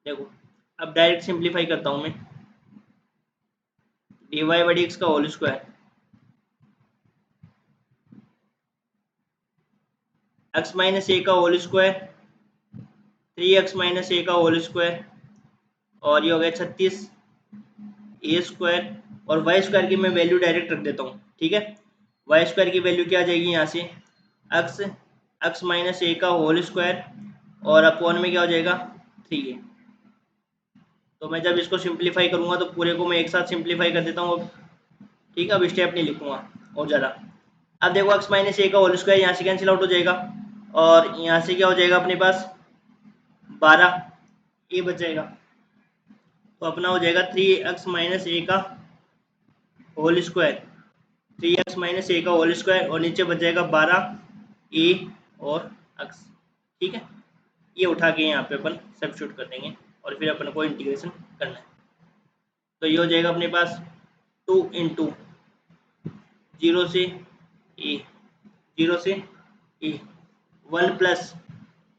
देखो अब डायरेक्ट सिंप्लीफाई करता हूँ मैं, d Y by D x का होल स्क्वायर, एक्स माइनस ए का होल स्क्वायर 3x माइनस ए का होल स्क्वायर, और ये हो गया 36 ए स्क्वायर, और वाई स्क्वायर की मैं वैल्यू डायरेक्ट रख देता हूँ। ठीक है, वाई स्क्वायर की वैल्यू क्या आ जाएगी यहाँ से, एक्स एक्स माइनस ए का होल स्क्वायर और अपॉन में क्या हो जाएगा 3a। तो मैं जब इसको सिंप्लीफाई करूँगा तो पूरे को मैं एक साथ सिंप्लीफाई कर देता हूँ अब। ठीक है, अब स्टेप नहीं लिखूँगा और ज़्यादा। अब देखो एक्स माइनस ए का होल स्क्वायर यहाँ से कैंसिल आउट हो जाएगा, और यहाँ से क्या हो जाएगा अपने पास 12 ए बच जाएगा। तो अपना हो जाएगा 3x माइनस ए का होल स्क्वायर, 3x माइनस ए का होल स्क्वायर, और नीचे बच जाएगा 12 ए और x। ठीक है, ये उठा के यहाँ पे अपन सब्स्टिट्यूट कर देंगे, और फिर अपन को इंटीग्रेशन करना है। तो ये हो जाएगा अपने पास 2 इंटू 0 से ए 0 से A 1 plus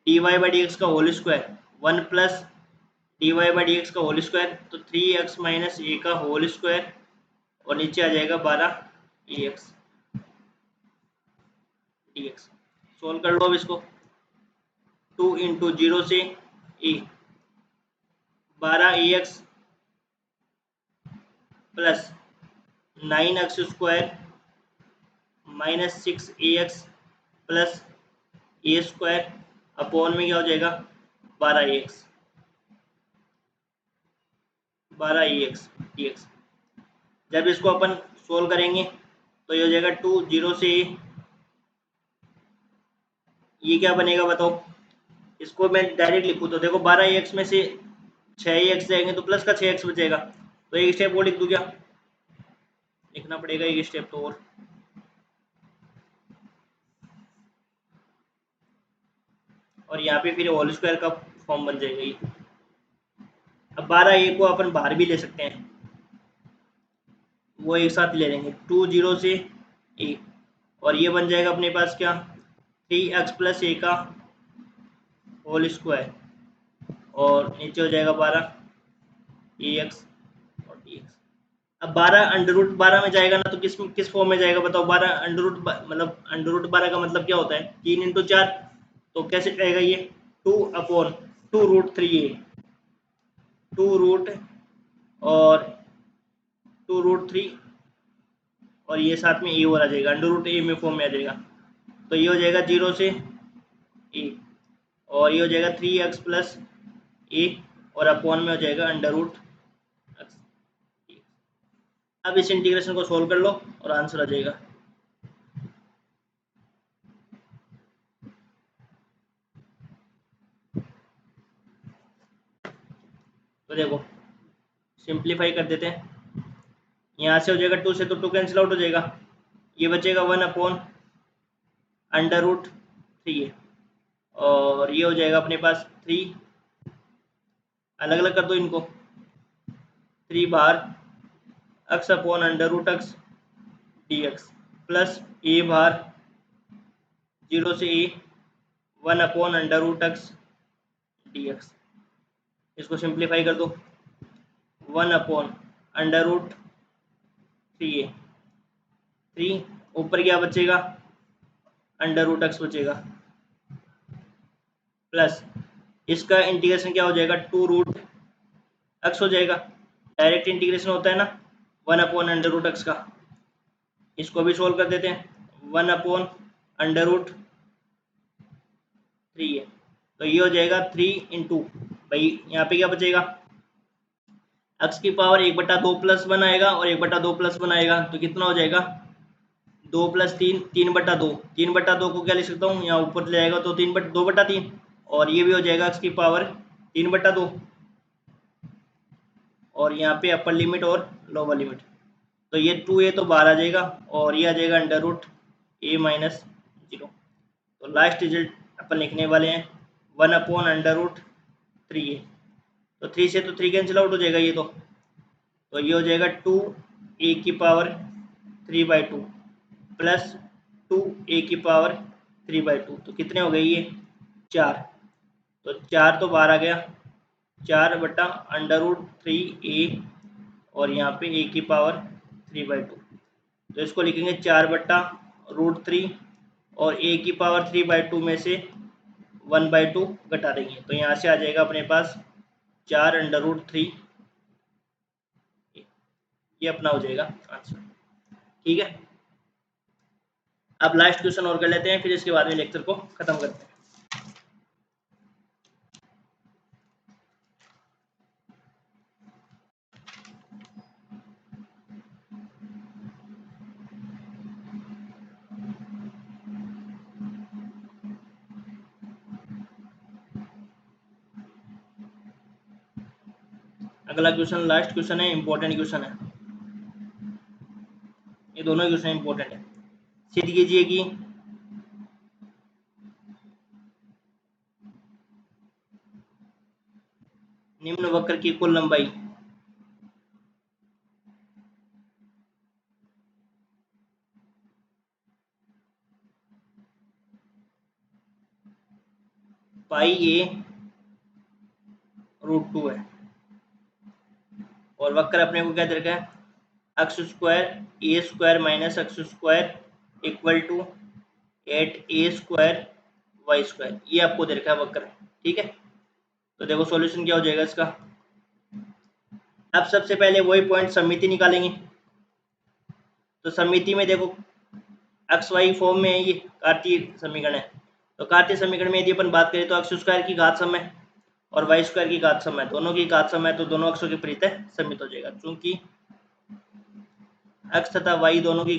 D Y by D x का whole square, 1 plus D Y by D x का होल स्क्वायर, तो 3x माइनस ए का होल स्क्वायर, और नीचे आ जाएगा 12 A X D X. Solve कर लो अब इसको, 2 इंटू 0 से A 12 A X plus 9x square -6ax plus A square upon में क्या हो जाएगा 12ax dx। जब इसको अपन सोल्व करेंगे तो ये हो जाएगा 2 0 से ये क्या बनेगा बताओ। इसको मैं डायरेक्ट लिखूँ तो देखो 12ax में से 6ax जाएंगे तो प्लस का 6x बचेगा, तो एक स्टेप और लिख दूँ क्या, लिखना पड़ेगा एक स्टेप तो और यहाँ पे फिर होल स्क्वायर का फॉर्म बन जाएगा ये। अब 12a को अपन बाहर भी ले सकते हैं, वो एक साथ ले लेंगे 2 0 से a और ये बन जाएगा अपने पास क्या 3x प्लस a का होल स्क्वायर और नीचे हो जाएगा 12 ax और dx। अब 12 अंडर रूट 12 में जाएगा ना तो किस फॉर्म में जाएगा बताओ। 12 अंडर रूट मतलब अंडर रूट 12 का मतलब क्या होता है 3 इंटू 4, तो कैसे जाएगा ये 2 अपॉन 2 रूट 3a 2 रूट और 2 रूट 3 और ये साथ में ए और आ जाएगा अंडर रूट ए में फॉर्म में आ जाएगा, तो ये हो जाएगा 0 से ए और ये हो जाएगा 3x प्लस ए और अपॉन में हो जाएगा अंडर रूट एक्स। अब इस इंटीग्रेशन को सोल्व कर लो और आंसर आ जाएगा। तो देखो सिंप्लीफाई कर देते हैं, यहाँ से हो जाएगा 2 से तो 2 कैंसिल आउट हो जाएगा, ये बचेगा 1 अपॉन अंडर रूट 3 और ये हो जाएगा अपने पास 3, अलग अलग कर दो इनको, 3 बार X upon under root X D X plus A बार 0 से A 1 upon under root X D X. इसको सिंप्लीफाई कर दो 1 अपॉन अंडर रूट 3a 3 ऊपर क्या बचेगा अंडर रूट एक्स बचेगा प्लस इसका इंटीग्रेशन क्या हो जाएगा 2 रूट एक्स हो जाएगा, डायरेक्ट इंटीग्रेशन होता है ना 1 अपॉन अंडर रूट एक्स का। इसको भी सोल्व कर देते हैं 1 अपॉन अंडर रूट 3 है तो ये हो जाएगा 3 इंटू भाई यहाँ पे क्या बचेगा एक्स की पावर 1/2 प्लस 1 आएगा और 1/2 प्लस 1 आएगा तो कितना हो जाएगा 2 प्लस 3 3/2 3/2 को क्या लिख सकता हूँ यहाँ ऊपर ले जाएगा तो 2/3 और ये भी हो जाएगा एक्स की पावर 3/2 और यहाँ पे अपर लिमिट और लोअर लिमिट, तो ये 2a तो बाहर आ जाएगा और ये आ जाएगा अंडर रूट a माइनस 0। तो लास्ट रिजल्ट अपन लिखने वाले हैं 1 अपॉन अंडर रूट 3a, तो 3 से तो 3 कैंसिल आउट हो जाएगा ये तो ये हो जाएगा 2a की पावर 3/2 प्लस 2a की पावर 3/2 तो कितने हो गए ये 4, तो 4 तो बाहर आ गया 4/√3a और यहाँ पे a की पावर 3/2, तो इसको लिखेंगे 4/√3 और a की पावर 3/2 में से 1/2 घटा देंगे तो यहाँ से आ जाएगा अपने पास 4√3, ये अपना हो जाएगा आंसर। ठीक है, अब लास्ट क्वेश्चन और कर लेते हैं फिर इसके बाद में लेक्चर को खत्म करते हैं। अगला क्वेश्चन लास्ट क्वेश्चन है, इंपॉर्टेंट क्वेश्चन है, ये दोनों क्वेश्चन इंपॉर्टेंट है। सिद्ध कीजिए कि निम्न वक्र की कुल लंबाई πa√2 है और वक्र अपने को क्या दे रखा है x square a square minus x square equal to 8a square y square, ये आपको दे रखा है वक्र। ठीक है, तो देखो सॉल्यूशन क्या हो जाएगा इसका। अब सबसे पहले वही पॉइंट समिति निकालेंगे, तो समिति में देखो एक्स वाई फॉर्म में है, ये कार्तीय समीकरण है। तो कार्तीय समीकरण में यदि अपन बात करें तो एक्स स्क्वायर की घात सम है और वाई स्क्वायर की घात सम है, दोनों की घात सम है, तो दोनों अक्षों के परितः समित हो जाएगा। चूंकि एक्स तथा वाई दोनों की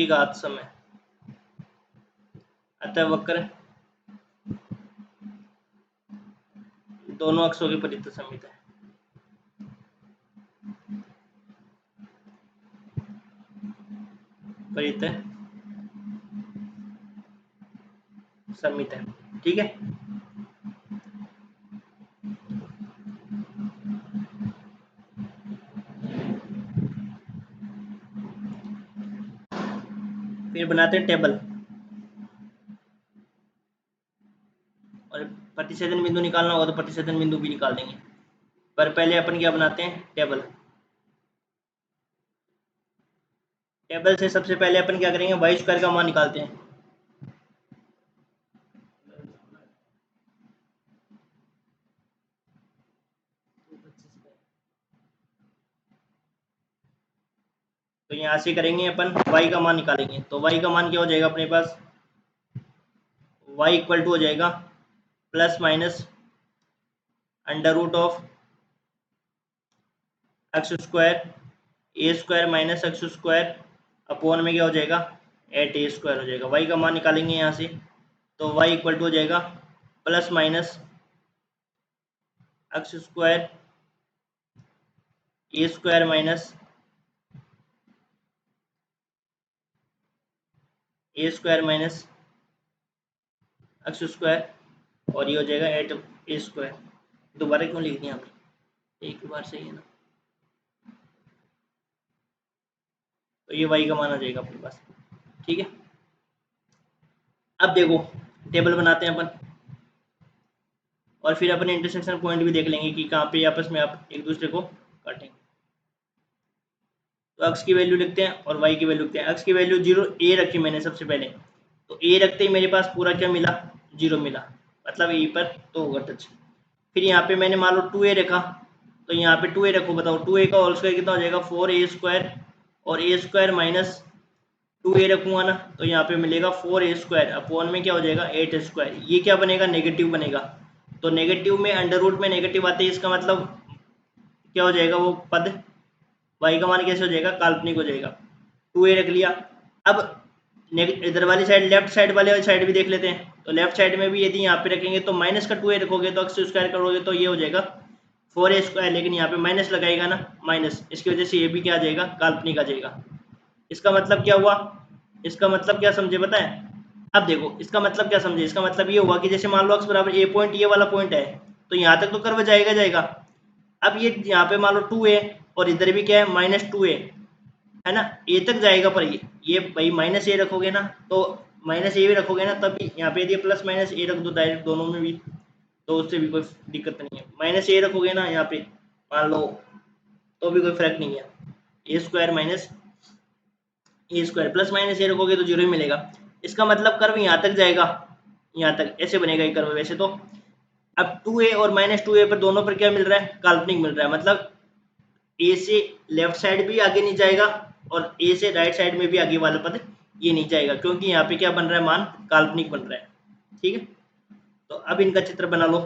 घात सम है, अतः वक्र दोनों अक्षों के परितः समित है। परितः समित है, ठीक है। फिर बनाते हैं टेबल और प्रतिच्छेदन बिंदु निकालना होगा तो प्रतिच्छेदन बिंदु भी निकाल देंगे, पर पहले अपन क्या बनाते हैं, टेबल। टेबल से सबसे पहले अपन क्या करेंगे, वाई स्क्वायर का मान निकालते हैं। तो यहाँ से करेंगे अपन y का मान निकालेंगे, तो y का मान क्या हो जाएगा अपने पास, y इक्वल टू हो जाएगा plus minus under root of x square a square minus x square upon में क्या हो जाएगा 8a स्क्वायर हो जाएगा। y का मान निकालेंगे यहाँ से, तो y इक्वल टू हो जाएगा plus minus x square a square minus A square minus x square और ये हो जाएगा 8a स्क्वायर। दोबारा क्यों लिख दिया आपने, एक बार सही है ना। तो ये y का मान आ जाएगा अपने पास, ठीक है। अब देखो टेबल बनाते हैं अपन और फिर अपन इंटरसेक्शन पॉइंट भी देख लेंगे कि कहाँ पे आपस में आप एक दूसरे को काटेंगे। तो x की वैल्यू लिखते हैं और y की वैल्यू लिखते हैं। x की वैल्यू 0 a रखी मैंने सबसे पहले, तो a रखते ही मेरे पास पूरा क्या मिला, 0 मिला, मतलब a पर तो होगा टच। फिर यहाँ पे मैंने मान लो 2a रखा, तो यहाँ पे 2a रखो, बताओ 2a का होल स्क्वायर कितना हो जाएगा 4a स्क्वायर और a स्क्वायर माइनस 2a रखूंगा ना, तो यहाँ पे मिलेगा 4a स्क्वायर अपॉन में क्या हो जाएगा 8 स्क्वायर। ये क्या बनेगा, नेगेटिव बनेगा। तो नेगेटिव में अंडर रूट में नेगेटिव आते हैं, इसका मतलब क्या हो जाएगा वो पद, y का मान कैसे हो जाएगा, काल्पनिक हो जाएगा। 2a रख लिया। अब इधर वाली साइड लेफ्ट साइड वाली साइड भी देख लेते हैं, तो लेफ्ट साइड में भी यदि यहाँ पे रखेंगे तो माइनस का 2a रखोगे तो एक्स स्क्वायर करोगे तो ये हो जाएगा 4a स्क्वायर, लेकिन यहाँ पे माइनस लगाएगा ना माइनस, इसकी वजह से ये भी क्या आ जाएगा, काल्पनिक आ जाएगा। इसका मतलब क्या हुआ, इसका मतलब क्या समझे पता है। अब देखो इसका मतलब क्या समझे, इसका मतलब ये हुआ कि जैसे मान लो x बराबर ए पॉइंट, ये वाला पॉइंट है, तो यहाँ तक तो कर्व जाएगा जाएगा। अब ये यहाँ पे मान लो 2a और इधर भी क्या है -2a है ना, ए तक जाएगा, पर ये भाई माइनस ए रखोगे ना, तो माइनस ए भी रखोगे ना तब भी यहाँ पे यदि प्लस माइनस ए रख दो डायरेक्ट दोनों में भी, तो उससे भी कोई दिक्कत नहीं है। माइनस ए रखोगे ना यहाँ पे मान लो, तो भी कोई फर्क नहीं है। ए स्क्वायर माइनस ए स्क्वायर प्लस माइनस ए रखोगे तो 0 ही मिलेगा। इसका मतलब कर्व यहाँ तक जाएगा, यहाँ तक ऐसे बनेगा ये कर्व वैसे तो। अब 2a और -2a पर दोनों पर क्या मिल रहा है, काल्पनिक मिल रहा है, मतलब ए से लेफ्ट साइड भी आगे नहीं जाएगा और ए से राइट साइड में भी आगे वाला पद ये नहीं जाएगा, क्योंकि यहाँ पे क्या बन रहा है, मान काल्पनिक बन रहा है, ठीक है। तो अब इनका चित्र बना लो।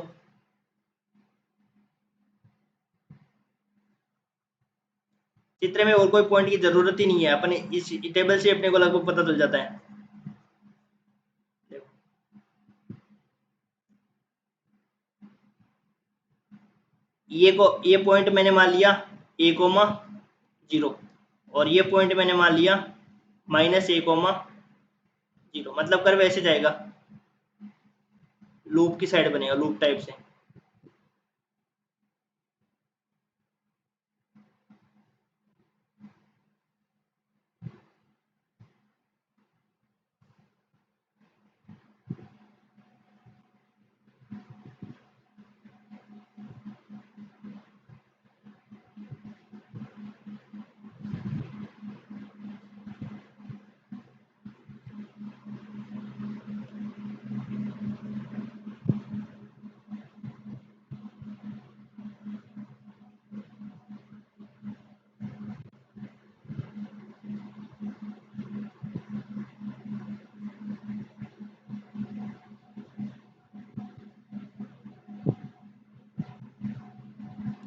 चित्र में और कोई पॉइंट की जरूरत ही नहीं है, अपने इस टेबल से अपने को लगभग पता चल जाता है। ये पॉइंट मैंने मान लिया a,0 और ये पॉइंट मैंने मान लिया -a,0, मतलब कर्व ऐसे जाएगा, लूप की साइड बनेगा, लूप टाइप से।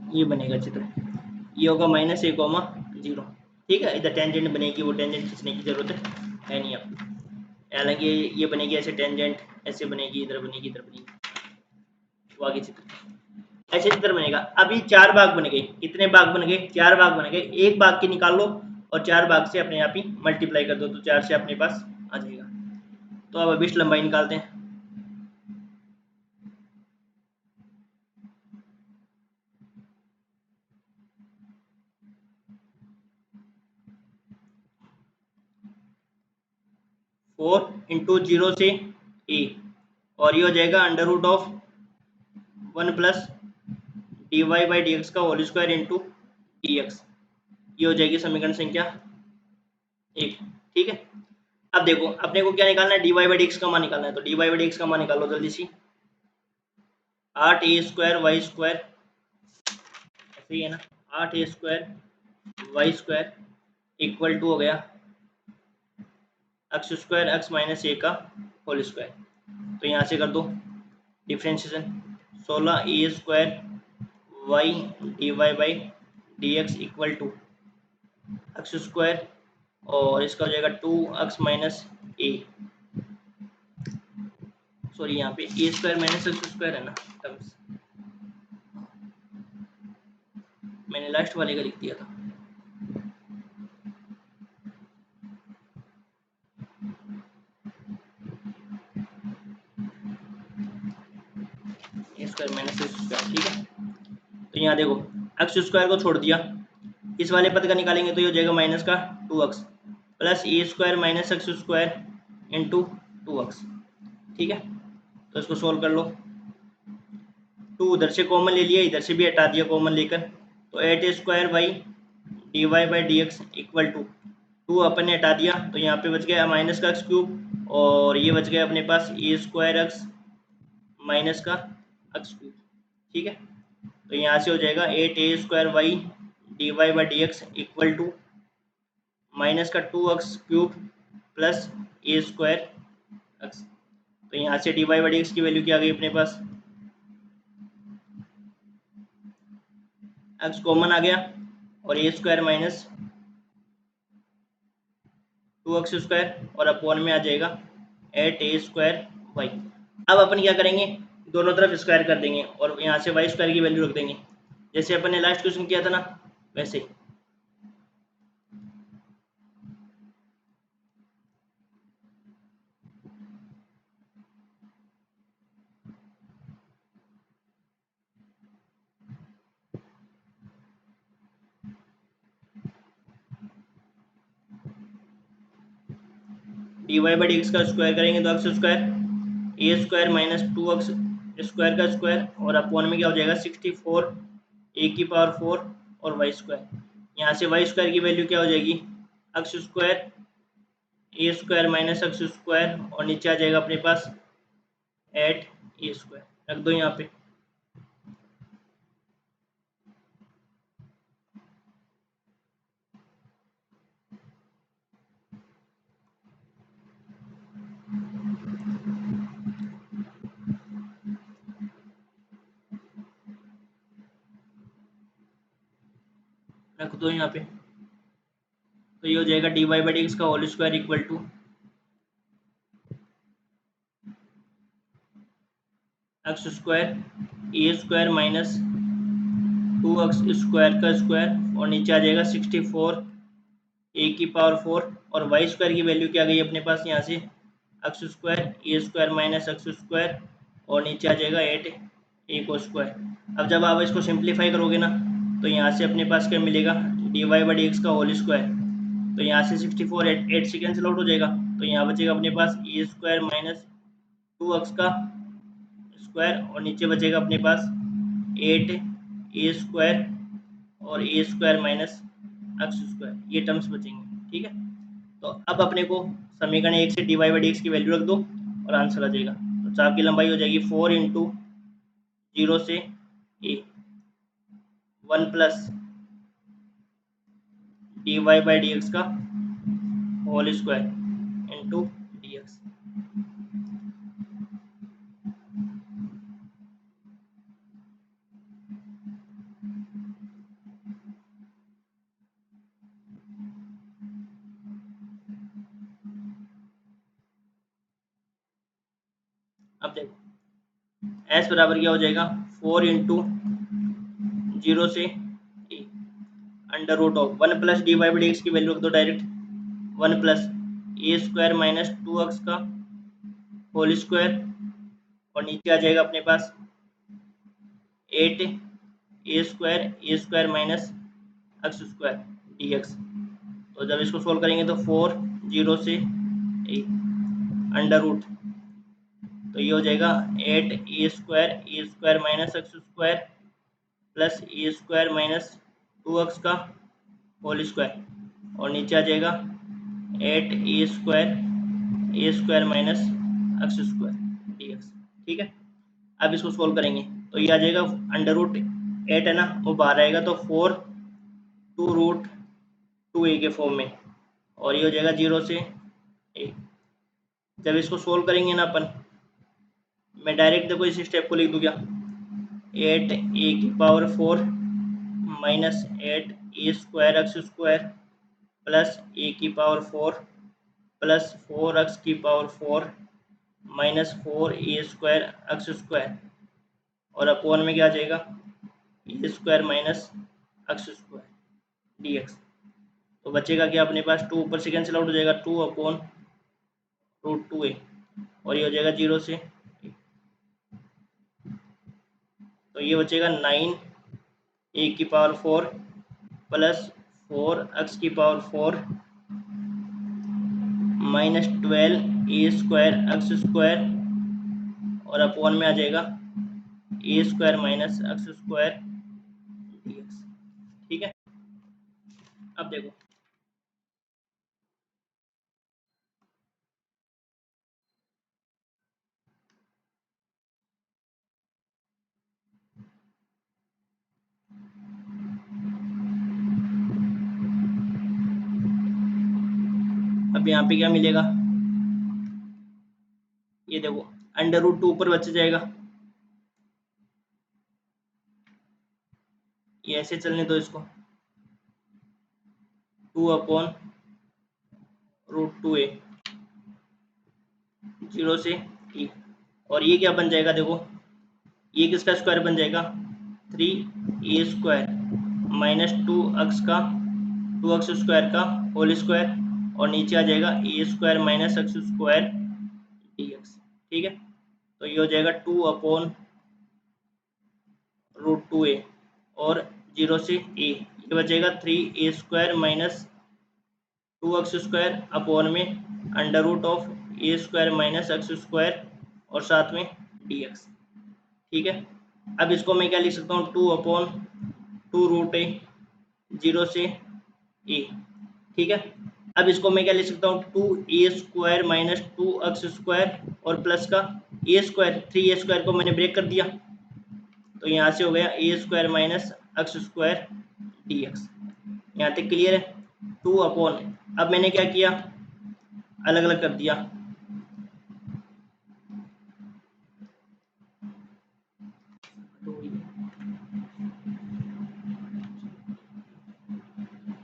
ये बनेगा चित्र, ये होगा -a, 0। ठीक है, इधर टेंजेंट बनेगी, वो टेंजेंट खींचने की जरूरत है नहीं आपको। हालांकि ये बनेगी ऐसे टेंजेंट, ऐसे बनेगी, इधर बनेगी, इधर बनेगी, वो आगे चित्र ऐसे चित्र बनेगा। अभी 4 भाग बन गए, कितने भाग बन गए? 4 भाग बन गए। एक भाग की निकाल लो और 4 भाग से अपने आप ही मल्टीप्लाई कर दो, तो 4 से अपने पास आ जाएगा। तो अब अभी लंबाई निकालते हैं। फोर इंटू 0 से a, और ये हो जाएगा √1 + dy/dx का होल स्क्वायर इंटू dx। ये हो जाएगी समीकरण संख्या 1। ठीक है, अब देखो अपने को क्या निकालना है, dy/dx का मान निकालना है। तो dy/dx का मान निकालो जल्दी सी। 8a² ऐसे ही है ना, 8a² इक्वल टू हो गया x² x - a का होल स्क्वायर। तो यहाँ से कर दो differentiation, 16a² y dy/dx equal to x² और इसका हो जाएगा 2x - a, सॉरी यहाँ पे a² - x² है ना टर्म्स, मैंने लास्ट वाले का लिख दिया था। a² - x²। ठीक है, तो यहाँ देखो x² को छोड़ दिया, इस वाले पद का निकालेंगे तो ये हो जाएगा माइनस का 2x plus a² - x² into 2x। ठीक है, तो इसको सोल्व कर लो। 2 उधर से कॉमन ले लिया, इधर से भी हटा दिया कॉमन लेकर, तो 8a² y dy/dx equal to 2 अपन ने हटा दिया, तो यहाँ पे बच गया माइनस का x³ और ये बच गया अपने पास a² x माइनस का x³। ठीक है, तो यहाँ से हो जाएगा 8a² y dy/dx equal to minus का 2x³ प्लस a²x। तो यहाँ से dy/dx की वैल्यू क्या आ गई अपने पास, x कॉमन आ गया और a² माइनस 2x² और अपॉन में आ जाएगा 8a² y। अब अपन क्या करेंगे, दोनों तरफ स्क्वायर कर देंगे और यहाँ से y² की वैल्यू रख देंगे, जैसे अपन ने लास्ट क्वेश्चन किया था ना वैसे। dy/dx का स्क्वायर करेंगे तो x² a² माइनस 2x² का स्क्वायर और अपॉन में क्या हो जाएगा 64 a⁴ और y²। यहाँ से y² की वैल्यू क्या हो जाएगी, x² a² माइनस x² और नीचे आ जाएगा अपने पास 8a²। रख दो यहाँ पे। रख दो यहाँ पे, तो ये हो जाएगा dy/dx का whole square equal to x² a² minus 2x² का स्क्वायर और नीचे आ जाएगा 64 a⁴ और y² की वैल्यू क्या गई अपने पास यहाँ से x² a² माइनस x² और नीचे आ जाएगा 8 a²। अब जब आप इसको सिंप्लीफाई करोगे ना तो यहाँ से अपने पास क्या मिलेगा, dy/dx का होल स्क्वायर। तो यहाँ से 64 8 से कैंसिल आउट हो जाएगा, तो यहाँ बचेगा अपने पास a² माइनस 2x का स्क्वायर और नीचे बचेगा अपने पास 8a² और a² माइनस x², ये टर्म्स बचेंगे। ठीक है, तो अब अपने को समीकरण 1 से dy/dx की वैल्यू रख दो और आंसर आ जाएगा। तो चाप की लंबाई हो जाएगी 4 इंटू 0 से a 1 प्लस dy/dx का होल स्क्वायर इंटू dx। देखो एस बराबर क्या हो जाएगा 4 इंटू 0 से A under root of 1 plus D Y by D X की वैल्यू रख दो direct 1 plus A square minus 2x का होल स्क्वायर और नीचे आ जाएगा अपने पास 8 A square minus x square D X. तो जब इसको सोल्व करेंगे तो 4 0 से ए अंडर रूट, तो ये हो जाएगा 8 A square minus x square plus A square minus 2x का होल स्क्वायर और नीचे आ जाएगा 8 A square minus x square D X. ठीक है, अब इसको सोल्व करेंगे तो ये आ जाएगा अंडर रूट 8 है ना, वो बाहर आएगा तो 4 2 रूट 2a के फॉर्म में और ये हो जाएगा 0 से a। जब इसको सोल्व करेंगे ना अपन, मैं डायरेक्ट देखो इस स्टेप को लिख दूँ क्या 8 a की power 4 minus 8 A square X square plus A की पावर 4 प्लस 4x की power 4 minus 4 A square X square और अपॉन में क्या आ जाएगा A square minus x square D X. तो बचेगा क्या अपने पास 2 ऊपर से कैंसिल आउट हो जाएगा 2 अपॉन रूट 2a और ये हो जाएगा 0 से a। तो ये बचेगा 9 ए की पावर 4 प्लस 4x की power 4 minus 12 A square X square और अपॉन में आ जाएगा A square minus x square D X. ठीक है, अब देखो अब यहाँ पे क्या मिलेगा, ये देखो अंडर रूट 2 ऊपर बच जाएगा, ये ऐसे चलने दो इसको 2 अपॉन रूट 2a 0 से e और ये क्या बन जाएगा देखो, ये किसका स्क्वायर बन जाएगा 3 ए स्क्वायर माइनस 2x का 2x स्क्वायर का होल स्क्वायर और नीचे आ जाएगा A square minus x square D X. ठीक है, तो ये हो जाएगा 2 अपॉन रूट 2a और 0 से a, ये बचेगा 3 A square minus 2x square upon में under root of A square minus x square और साथ में डी एक्स। ठीक है, अब इसको मैं क्या लिख सकता हूँ 2 अपॉन 2 रूट ए 0 से ए। ठीक है, अब इसको मैं क्या लिख सकता हूँ 2 A square minus 2x square और प्लस का ए स्क्वायर 3 ए स्क्वायर को मैंने ब्रेक कर दिया तो यहाँ से हो गया A square minus x square D X. यहाँ तक क्लियर है। 2 अपॉन, अब मैंने क्या किया अलग अलग कर दिया,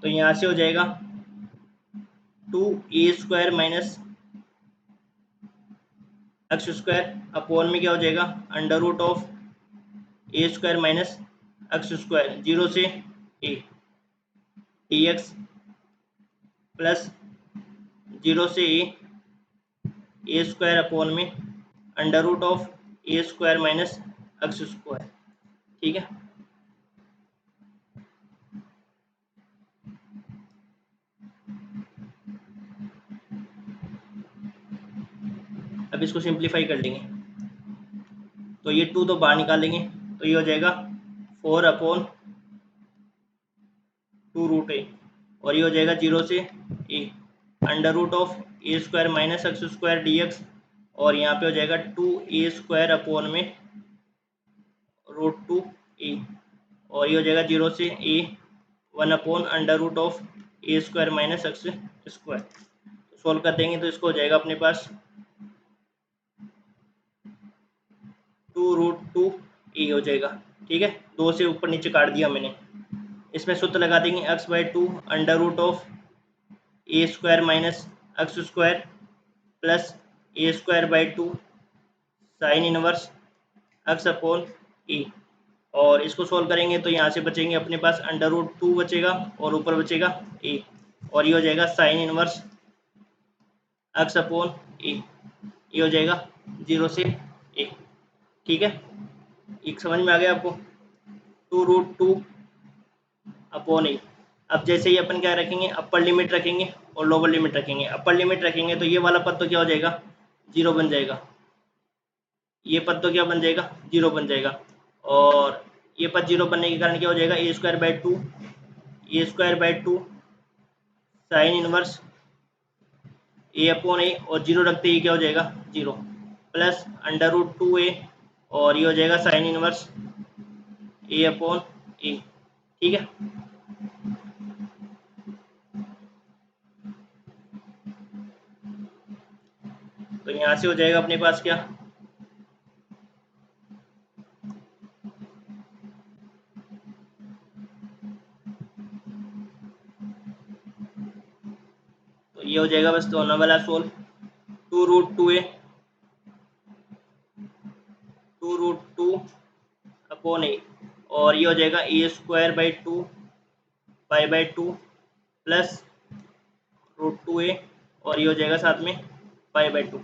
तो यहाँ से हो जाएगा 2 A square minus x square upon में क्या हो जाएगा under root of A square minus x square 0 से ए डी एक्स प्लस 0 से ए स्क्वायर अपॉन में under root of A square minus x square. ठीक है, अब इसको सिंप्लीफाई कर लेंगे तो ये 2 तो बाहर निकालेंगे तो ये हो जाएगा 4 अपॉन 2 रूट ए और ये हो जाएगा 0 से A under root of A square minus x square D X और यहाँ पे हो जाएगा 2 ए स्क्वायर अपॉन में रूट 2 ए और ये हो जाएगा 0 से A 1 upon under root of A square minus x square. Solve कर देंगे तो इसको हो जाएगा अपने पास 2 रूट 2 ए हो जाएगा। ठीक है, 2 से ऊपर नीचे काट दिया मैंने, इसमें सूत्र लगा देंगे x/2 under root of A square minus x square plus A square by 2 sine inverse X upon E, और इसको सोल्व करेंगे तो यहाँ से बचेंगे अपने पास √2 बचेगा और ऊपर बचेगा ए, और ये हो जाएगा साइन इनवर्स एक्स अपॉन ए, ये हो जाएगा 0 से ए। ठीक है, एक समझ में आ गया आपको, 2√2 अपॉन ए। अब जैसे ही अपन क्या रखेंगे, अपर लिमिट रखेंगे और लोअर लिमिट रखेंगे। अपर लिमिट रखेंगे तो ये वाला पद तो क्या हो जाएगा, 0 बन जाएगा, ये पद तो क्या बन जाएगा, 0 बन जाएगा, और ये पद 0 बनने के कारण क्या हो जाएगा, a² by two sine inverse A upon A, और 0 रखते ही क्या हो जाएगा, 0 प्लस √2a, और ये हो जाएगा साइन इनवर्स ए अपॉन ए। ठीक है, तो यहाँ से हो जाएगा अपने पास क्या, तो ये हो जाएगा बस दोनों वाला सोल्व, 2√2 अपॉन ए, और ये हो जाएगा a² by to pi by two plus √2a, और ये हो जाएगा साथ में पाई बाई टू।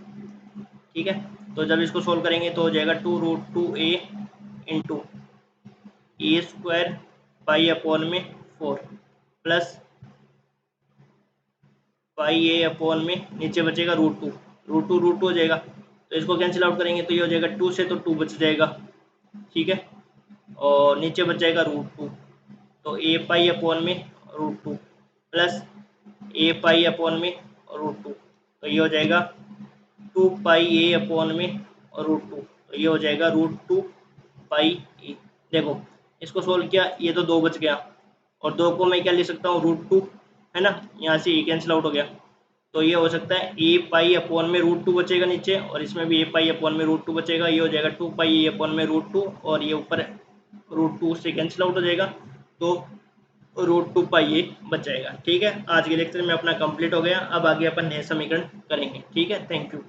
ठीक है, तो जब इसको सोल्व करेंगे तो हो जाएगा 2√2a into a² pi upon में 4 प्लस पाई ए अपॉन में नीचे बचेगा √2 हो जाएगा, तो इसको कैंसिल आउट करेंगे तो ये हो जाएगा 2 से, तो 2 बच जाएगा। ठीक है, और नीचे बच जाएगा √2, तो ए पाई अपॉन में √2 प्लस ए पाई अपॉन में √2, तो ये हो जाएगा 2 पाई ए अपॉन में √2, तो ये हो जाएगा √2 पाई ए। देखो इसको सोल्व किया, ये तो 2 बच गया, और 2 को मैं क्या ले सकता हूँ, √2 है ना, यहाँ से ए कैंसिल आउट हो गया, तो ये हो सकता है ए पाई अपॉन में √2 बचेगा नीचे, और इसमें भी ए पाई अपॉन में √2 बचेगा, ये हो जाएगा 2 पाई ए अपॉन में √2, और ये ऊपर √2 से कैंसिल आउट हो जाएगा, तो √2 पाई ए बच जाएगा। ठीक है, आज के लेक्चर में अपना कंप्लीट हो गया, अब आगे अपन नए समीकरण करेंगे। ठीक है, थैंक यू।